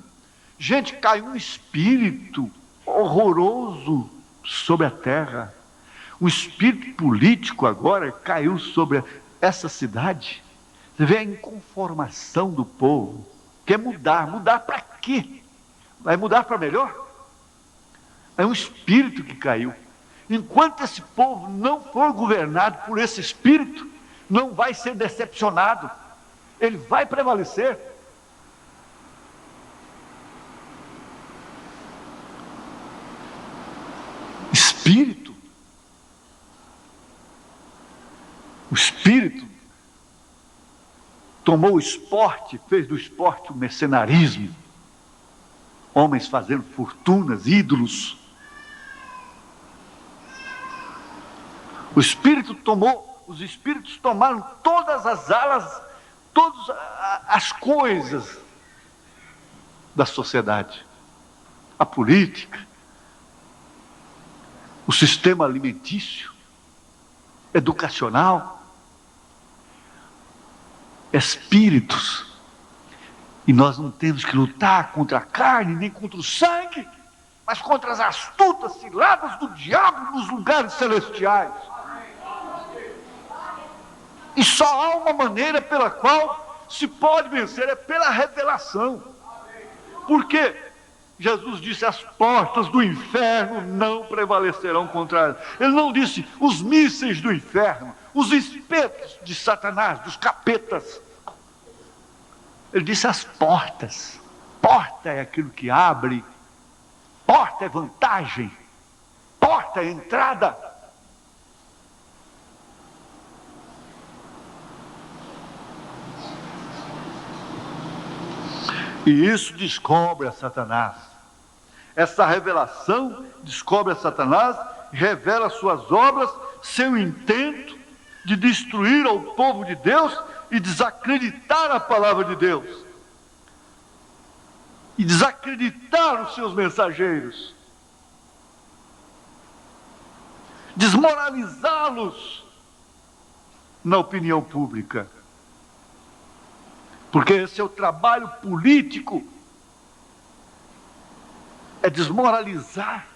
Gente, caiu um espírito horroroso sobre a terra. Um espírito político agora caiu sobre essa cidade. Você vê a inconformação do povo. Quer mudar. Mudar para quê? Vai mudar para melhor? É um espírito que caiu. Enquanto esse povo não for governado por esse espírito, não vai ser decepcionado. Ele vai prevalecer. Espírito. O espírito tomou o esporte, fez do esporte o mercenarismo. Homens fazendo fortunas, ídolos. Os espíritos tomaram todas as alas, todas as coisas da sociedade. A política, o sistema alimentício, educacional, espíritos. E nós não temos que lutar contra a carne, nem contra o sangue, mas contra as astutas ciladas do diabo nos lugares celestiais. E só há uma maneira pela qual se pode vencer, é pela revelação. Porque Jesus disse: as portas do inferno não prevalecerão contra ela. Ele não disse os mísseis do inferno, os espetos de Satanás, dos capetas. Ele disse as portas. Porta é aquilo que abre, porta é vantagem, porta é entrada. E isso descobre a Satanás. Essa revelação descobre a Satanás, revela suas obras, seu intento de destruir ao povo de Deus e desacreditar a palavra de Deus. E desacreditar os seus mensageiros. Desmoralizá-los na opinião pública. Porque esse é o trabalho político, é desmoralizar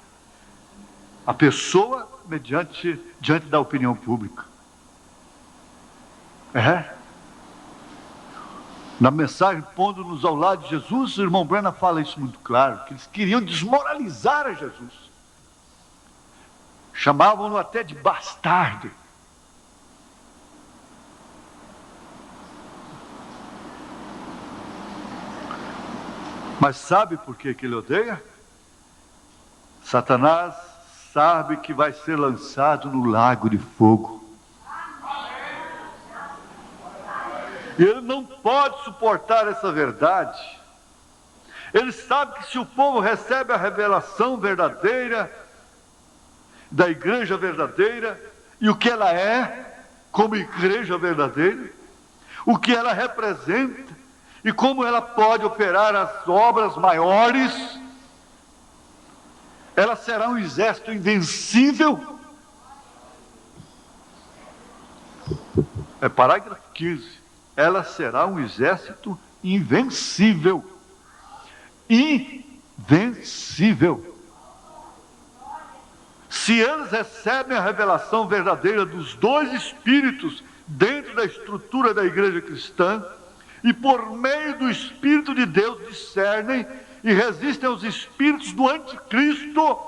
a pessoa diante da opinião pública. Na mensagem Pondo-nos ao Lado de Jesus, o irmão Branham fala isso muito claro, que eles queriam desmoralizar a Jesus. Chamavam-no até de bastardo. Mas sabe por que ele odeia? Satanás sabe que vai ser lançado no lago de fogo. E ele não pode suportar essa verdade. Ele sabe que se o povo recebe a revelação verdadeira, da igreja verdadeira, e o que ela é, como igreja verdadeira, o que ela representa, e como ela pode operar as obras maiores, ela será um exército invencível. É parágrafo 15. ela será um exército invencível. Invencível. Se eles recebem a revelação verdadeira dos dois Espíritos dentro da estrutura da igreja cristã, e por meio do Espírito de Deus discernem e resistem aos espíritos do anticristo,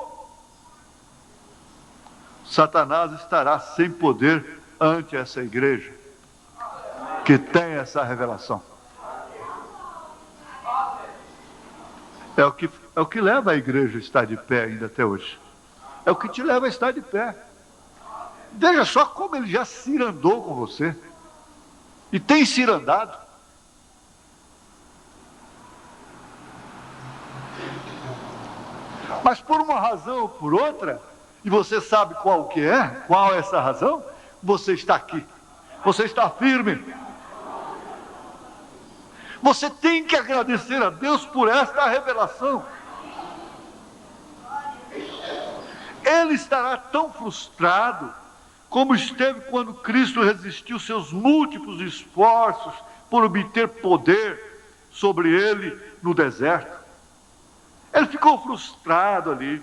Satanás estará sem poder ante essa igreja que tem essa revelação. É o que leva a igreja a estar de pé ainda até hoje. É o que te leva a estar de pé. Veja só como ele já cirandou com você. E tem cirandado. Mas por uma razão ou por outra, e você sabe qual é essa razão, você está aqui. Você está firme. Você tem que agradecer a Deus por esta revelação. Ele estará tão frustrado como esteve quando Cristo resistiu seus múltiplos esforços por obter poder sobre ele no deserto. Ele ficou frustrado ali.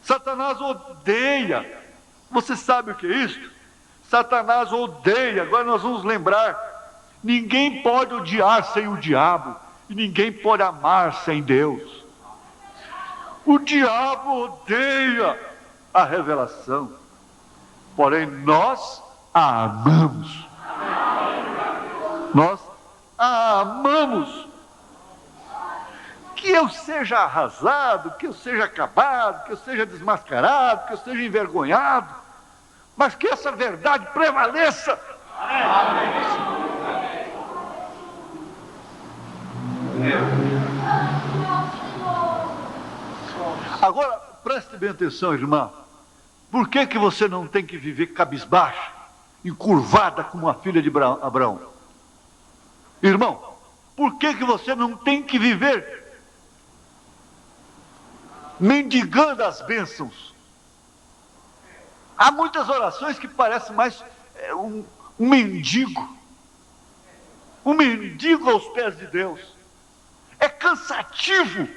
Satanás odeia. Você sabe o que é isso? Satanás odeia. Agora nós vamos lembrar. Ninguém pode odiar sem o diabo. E ninguém pode amar sem Deus. O diabo odeia a revelação. Porém, nós a amamos. Nós a amamos. Que eu seja arrasado, que eu seja acabado, que eu seja desmascarado, que eu seja envergonhado, mas que essa verdade prevaleça. Agora, preste bem atenção, irmã. Por que você não tem que viver cabisbaixa, encurvada como a filha de Abraão? Irmão, por que você não tem que viver mendigando as bênçãos? Há muitas orações que parecem mais um mendigo aos pés de Deus. É cansativo.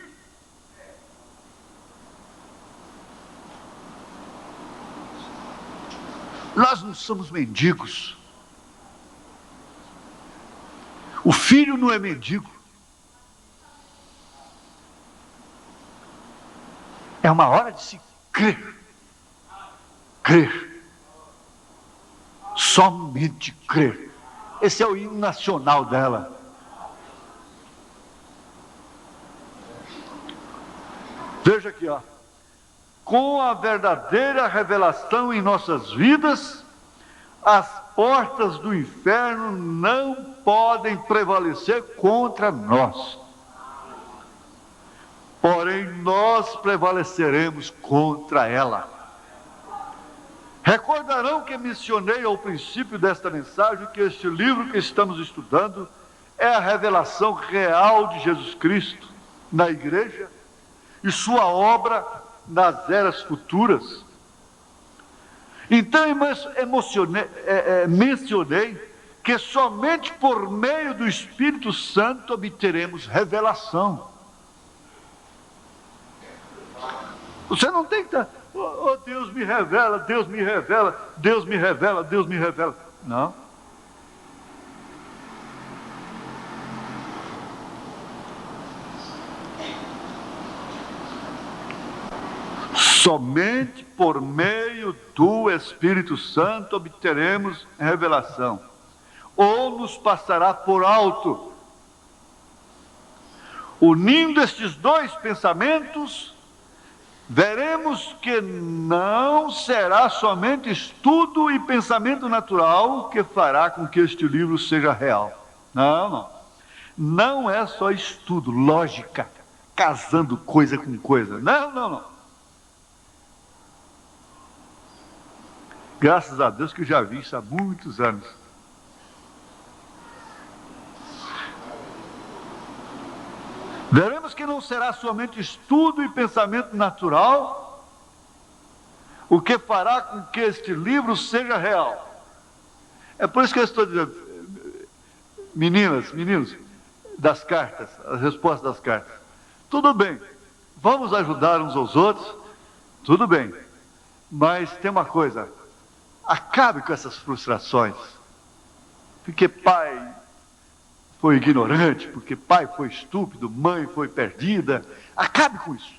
Nós não somos mendigos. O filho não é mendigo. É uma hora de se crer. Crer. Somente crer. Esse é o hino nacional dela. Veja aqui, ó. Com a verdadeira revelação em nossas vidas, as portas do inferno não podem prevalecer contra nós. Porém, nós prevaleceremos contra ela. Recordarão que mencionei ao princípio desta mensagem que este livro que estamos estudando é a revelação real de Jesus Cristo na igreja e sua obra nas eras futuras. Então mencionei que somente por meio do Espírito Santo obteremos revelação. Você não tem que estar, oh, Deus me revela, Deus me revela, Deus me revela, Deus me revela. Não. Somente por meio do Espírito Santo obteremos revelação. Ou nos passará por alto. Unindo estes dois pensamentos, veremos que não será somente estudo e pensamento natural que fará com que este livro seja real. Não. Não é só estudo, lógica, casando coisa com coisa. Não. Graças a Deus que eu já vi isso há muitos anos. Veremos que não será somente estudo e pensamento natural, o que fará com que este livro seja real. É por isso que eu estou dizendo, Meninas, meninos, das cartas, as respostas das cartas. Tudo bem, vamos ajudar uns aos outros, tudo bem. Mas tem uma coisa, acabe com essas frustrações. Porque pai foi ignorante, porque pai foi estúpido, mãe foi perdida. Acabe com isso.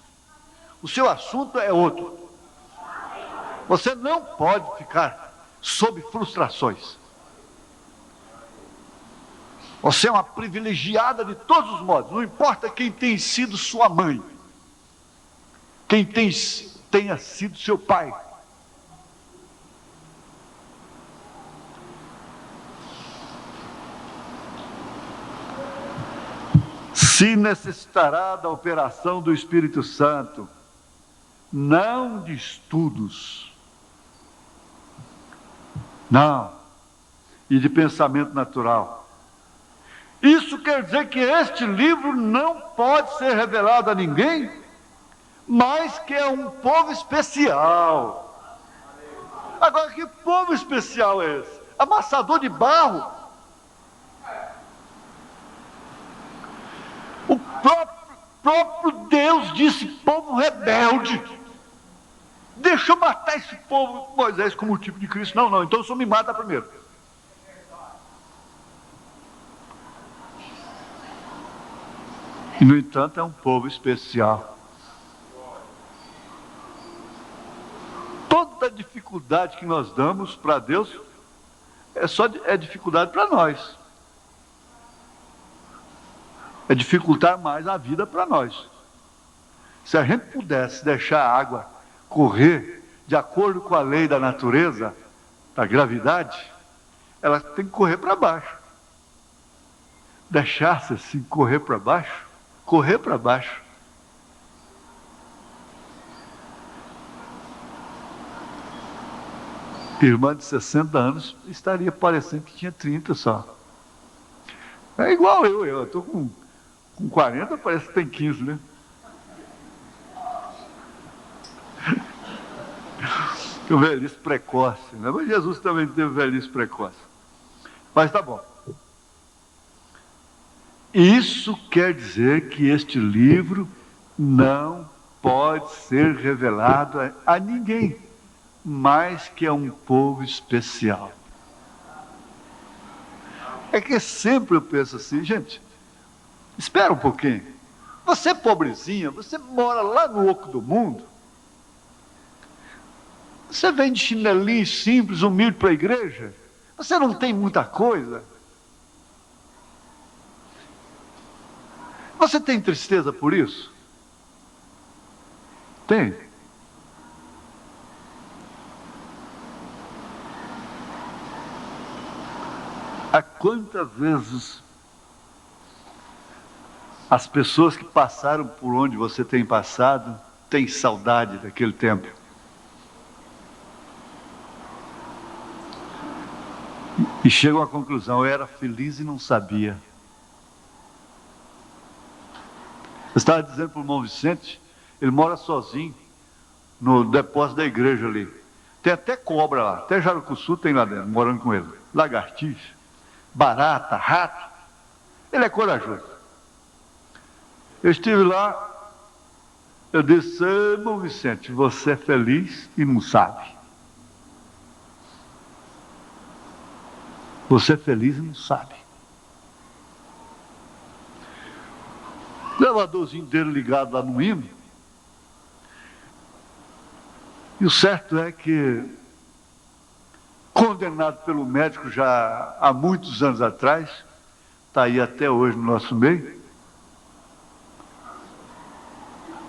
O seu assunto é outro. Você não pode ficar sob frustrações. Você é uma privilegiada de todos os modos. Não importa quem tem sido sua mãe, quem tenha sido seu pai. Se necessitará da operação do Espírito Santo, não de estudos, não, e de pensamento natural. Isso quer dizer que este livro não pode ser revelado a ninguém, mas que é um povo especial. Agora, que povo especial é esse? Amassador de barro? O próprio Deus disse, povo rebelde. Deixa eu matar esse povo, Moisés, como o tipo de Cristo. Não, não, então o senhor me mata primeiro. E, no entanto, é um povo especial. Toda dificuldade que nós damos para Deus é dificuldade para nós. É dificultar mais a vida para nós. Se a gente pudesse deixar a água correr de acordo com a lei da natureza, da gravidade, ela tem que correr para baixo. Deixasse assim correr para baixo, Irmã de 60 anos estaria parecendo que tinha 30 só. É igual eu estou com 40, parece que tem 15, né? Tem velhice precoce, né? Mas Jesus também teve velhice precoce. Mas tá bom. Isso quer dizer que este livro não pode ser revelado a ninguém, mas que é um povo especial. É que sempre eu penso assim, gente, espera um pouquinho. Você pobrezinha, você mora lá no oco do mundo. Você vem de chinelinho simples, humilde para a igreja. Você não tem muita coisa. Você tem tristeza por isso? Tem. Há quantas vezes as pessoas que passaram por onde você tem passado têm saudade daquele tempo? E chegam à conclusão, eu era feliz e não sabia. Eu estava dizendo para o irmão Vicente, ele mora sozinho no depósito da igreja ali. Tem até cobra lá, até jarucuçu tem lá dentro, morando com ele. Lagartixa, barata, rato. Ele é corajoso. Eu estive lá, eu disse, irmão Vicente, você é feliz e não sabe. Você é feliz e não sabe. O elevadorzinho dele ligado lá no hino. E o certo é que, condenado pelo médico já há muitos anos atrás, está aí até hoje no nosso meio,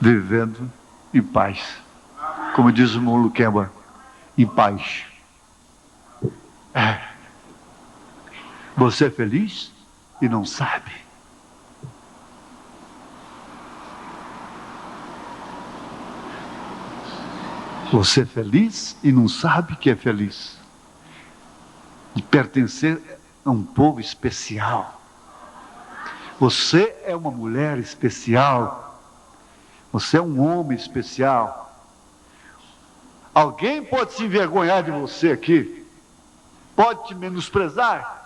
vivendo em paz. Como diz o irmão Luquemba, em paz. Você é feliz e não sabe. Você é feliz e não sabe que é feliz. De pertencer a um povo especial. Você é uma mulher especial. Você é um homem especial. Alguém pode se envergonhar de você aqui? Pode te menosprezar?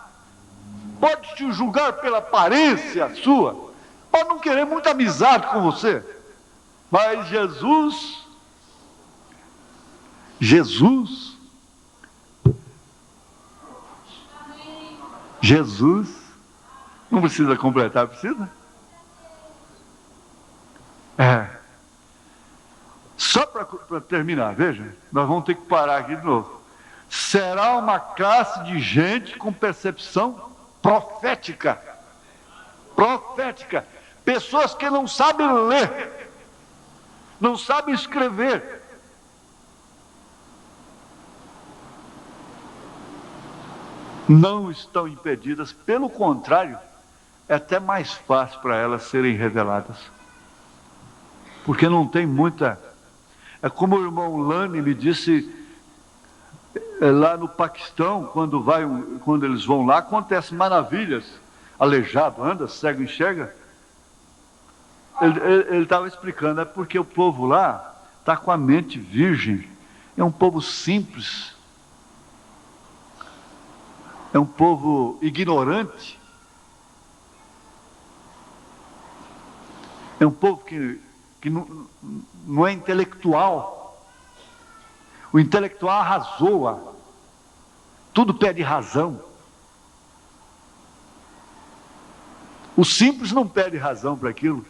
pode te julgar pela aparência sua, pode não querer muita amizade com você, mas Jesus, não precisa completar, precisa? Só para terminar, veja, nós vamos ter que parar aqui de novo. Será uma classe de gente com percepção profética. Profética. Pessoas que não sabem ler, não sabem escrever. Não estão impedidas, pelo contrário, é até mais fácil para elas serem reveladas. Porque não tem muita... É como o irmão Lani me disse, lá no Paquistão, quando eles vão lá, acontecem maravilhas. Aleijado anda, cego enxerga. Ele estava explicando, é porque o povo lá está com a mente virgem. É um povo simples. É um povo ignorante. É um povo que não é intelectual. O intelectual arrazoa. Tudo pede razão. O simples não pede razão para aquilo.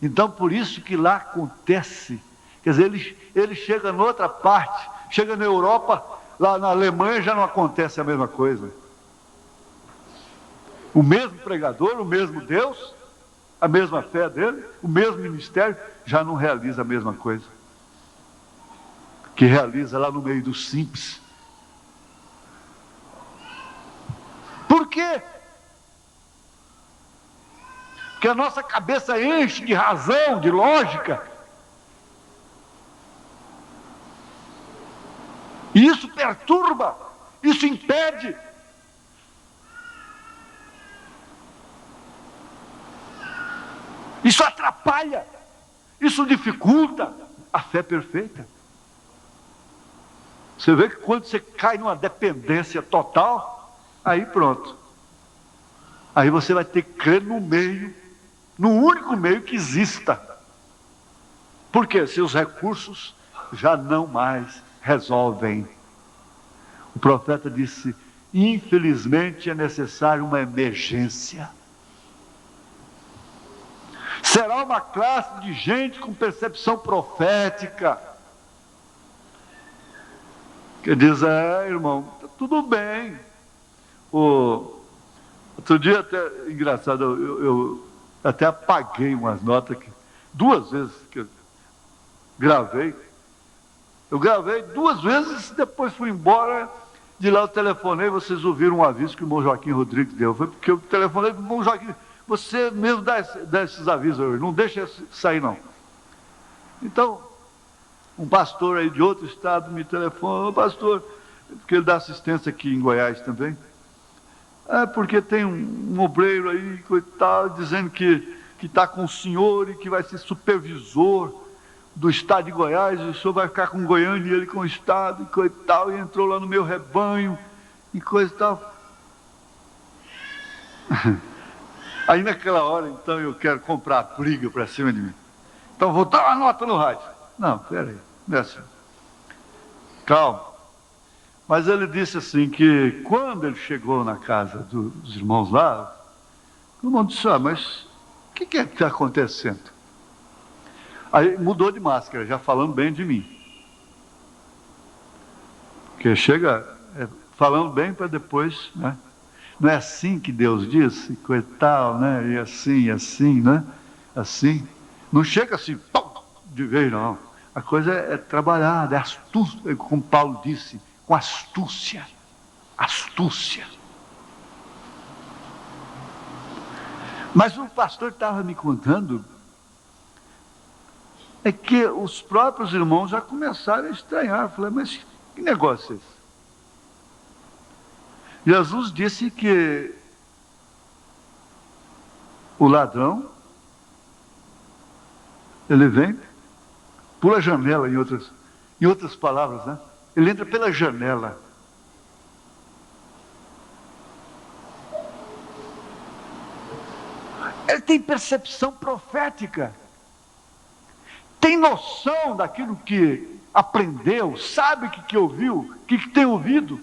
Então, por isso que lá acontece. Quer dizer, ele chega noutra parte, chega na Europa, lá na Alemanha já não acontece a mesma coisa. O mesmo pregador, o mesmo Deus, a mesma fé dele, o mesmo ministério, já não realiza a mesma coisa que realiza lá no meio dos simples. Por quê? Porque a nossa cabeça enche de razão, de lógica. E isso perturba, isso impede. Isso atrapalha, isso dificulta a fé perfeita. Você vê que quando você cai numa dependência total, aí pronto. Aí você vai ter que crer no meio, no único meio que exista. Porque seus recursos já não mais resolvem. O profeta disse, infelizmente é necessário uma emergência. Será uma classe de gente com percepção profética. Que diz, irmão, tá tudo bem. Outro dia, até engraçado, eu até apaguei umas notas que 2 vezes que eu gravei. Eu gravei 2 vezes, depois fui embora. De lá eu telefonei, vocês ouviram um aviso que o irmão Joaquim Rodrigues deu. Foi porque eu telefonei para o irmão Joaquim. Você mesmo dá esses avisos, não deixa sair não. Então, um pastor aí de outro estado me telefonou, pastor, porque ele dá assistência aqui em Goiás também. Porque tem um obreiro aí, coitado, dizendo que está com o senhor e que vai ser supervisor do estado de Goiás, e o senhor vai ficar com Goiânia e ele com o estado, e coisa e tal, e entrou lá no meu rebanho, e coisa e tal. Aí naquela hora, então, eu quero comprar briga para cima de mim. Então vou dar uma nota no rádio. Não, peraí, não é assim. Calma. Mas ele disse assim, que quando ele chegou na casa dos irmãos lá, o irmão disse, mas o que é que está acontecendo? Aí mudou de máscara, já falando bem de mim. Porque chega falando bem para depois, né? Não é assim que Deus disse, coisa e tal, né? E assim, né? Assim. Não chega assim, pum, de vez, não. A coisa é trabalhada, é astúcia, como Paulo disse, com astúcia. Astúcia. Mas o pastor estava me contando, é que os próprios irmãos já começaram a estranhar. Eu falei, mas que negócio é esse? Jesus disse que o ladrão, ele vem, pula a janela, em outras palavras, né? Ele entra pela janela. Ele tem percepção profética. Tem noção daquilo que aprendeu, sabe o que ouviu, o que tem ouvido.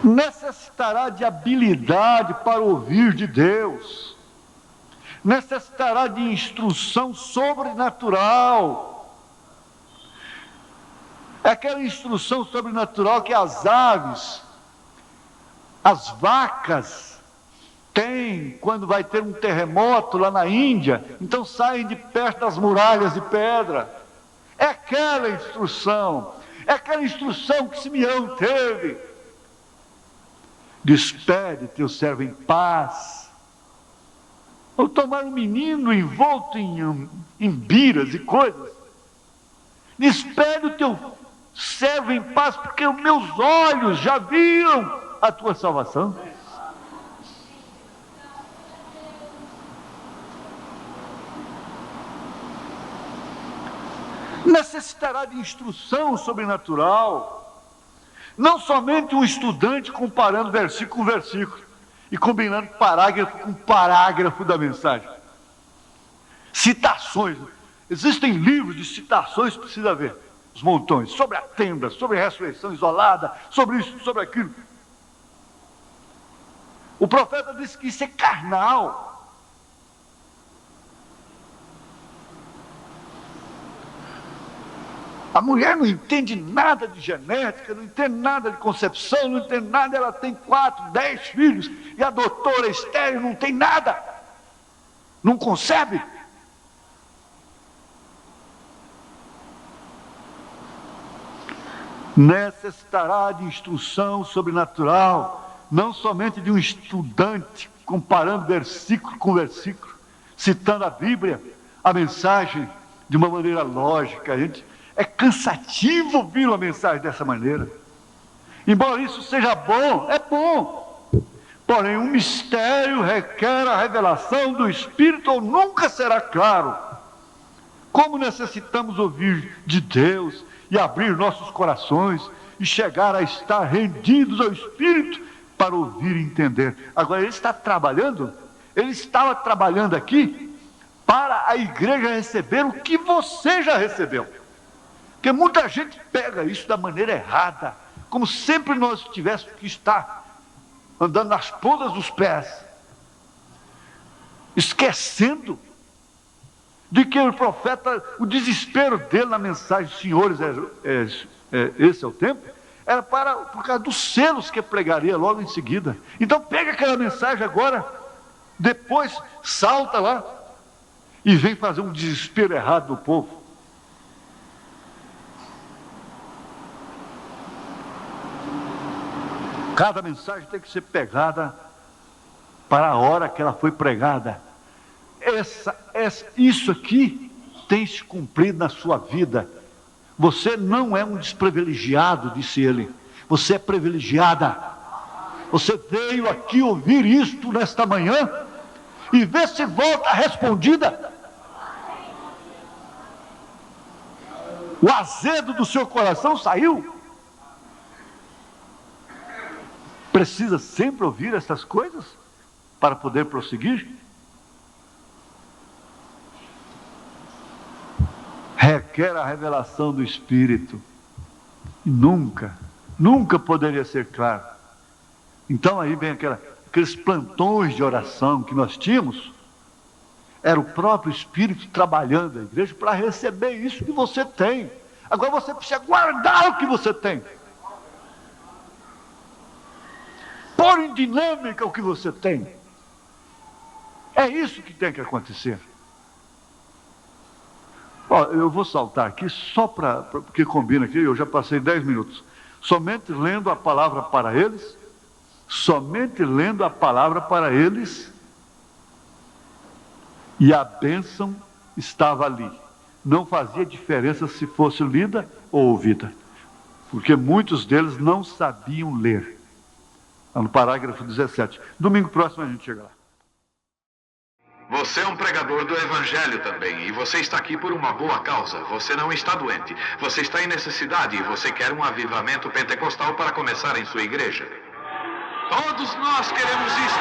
Necessitará de habilidade para ouvir de Deus. Necessitará de instrução sobrenatural. É aquela instrução sobrenatural que as aves, as vacas, tem quando vai ter um terremoto lá na Índia, então saem de perto das muralhas de pedra. É aquela instrução que Simeão teve. Despede teu servo em paz. Ou tomar um menino envolto em biras e coisas. Despede o teu servo em paz, porque os meus olhos já viram a tua salvação. Necessitará de instrução sobrenatural. Não somente um estudante comparando versículo com versículo e combinando parágrafo com parágrafo da mensagem. Citações. Existem livros de citações, precisa ver. Os montões. Sobre a tenda, sobre a ressurreição isolada, sobre isso, sobre aquilo. O profeta disse que isso é carnal. A mulher não entende nada de genética, não entende nada de concepção, não entende nada, ela tem 4, 10 filhos, e a doutora estéril não tem nada, não concebe. Necessitará de instrução sobrenatural, não somente de um estudante comparando versículo com versículo, citando a Bíblia, a mensagem de uma maneira lógica. É cansativo ouvir uma mensagem dessa maneira. Embora isso seja bom, é bom. Porém, um mistério requer a revelação do Espírito ou nunca será claro. Como necessitamos ouvir de Deus e abrir nossos corações e chegar a estar rendidos ao Espírito para ouvir e entender. Agora, ele estava trabalhando aqui para a igreja receber o que você já recebeu. Porque muita gente pega isso da maneira errada, como sempre nós tivéssemos que estar andando nas pontas dos pés, esquecendo de que o profeta, o desespero dele na mensagem, senhores, esse é o tempo, era por causa dos selos que pregaria logo em seguida. Então pega aquela mensagem agora, depois salta lá e vem fazer um desespero errado do povo. Cada mensagem tem que ser pegada para a hora que ela foi pregada. Isso aqui tem se cumprido na sua vida. Você não é um desprivilegiado, disse ele. Você é privilegiada. Você veio aqui ouvir isto nesta manhã e vê se volta respondida. O azedo do seu coração saiu. Precisa sempre ouvir essas coisas para poder prosseguir? Requer a revelação do Espírito. E nunca poderia ser claro. Então aí vem aqueles plantões de oração que nós tínhamos. Era o próprio Espírito trabalhando na igreja para receber isso que você tem. Agora você precisa guardar o que você tem. Pôr em dinâmica o que você tem. É isso que tem que acontecer. Eu vou saltar aqui só porque combina aqui, eu já passei 10 minutos. Somente lendo a palavra para eles, e a bênção estava ali. Não fazia diferença se fosse lida ou ouvida, porque muitos deles não sabiam ler. No parágrafo 17. Domingo próximo a gente chega lá. Você é um pregador do Evangelho também, e você está aqui por uma boa causa. Você não está doente, você está em necessidade e você quer um avivamento pentecostal para começar em sua igreja. Todos nós queremos isso.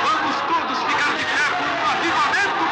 Vamos todos ficar de pé por um avivamento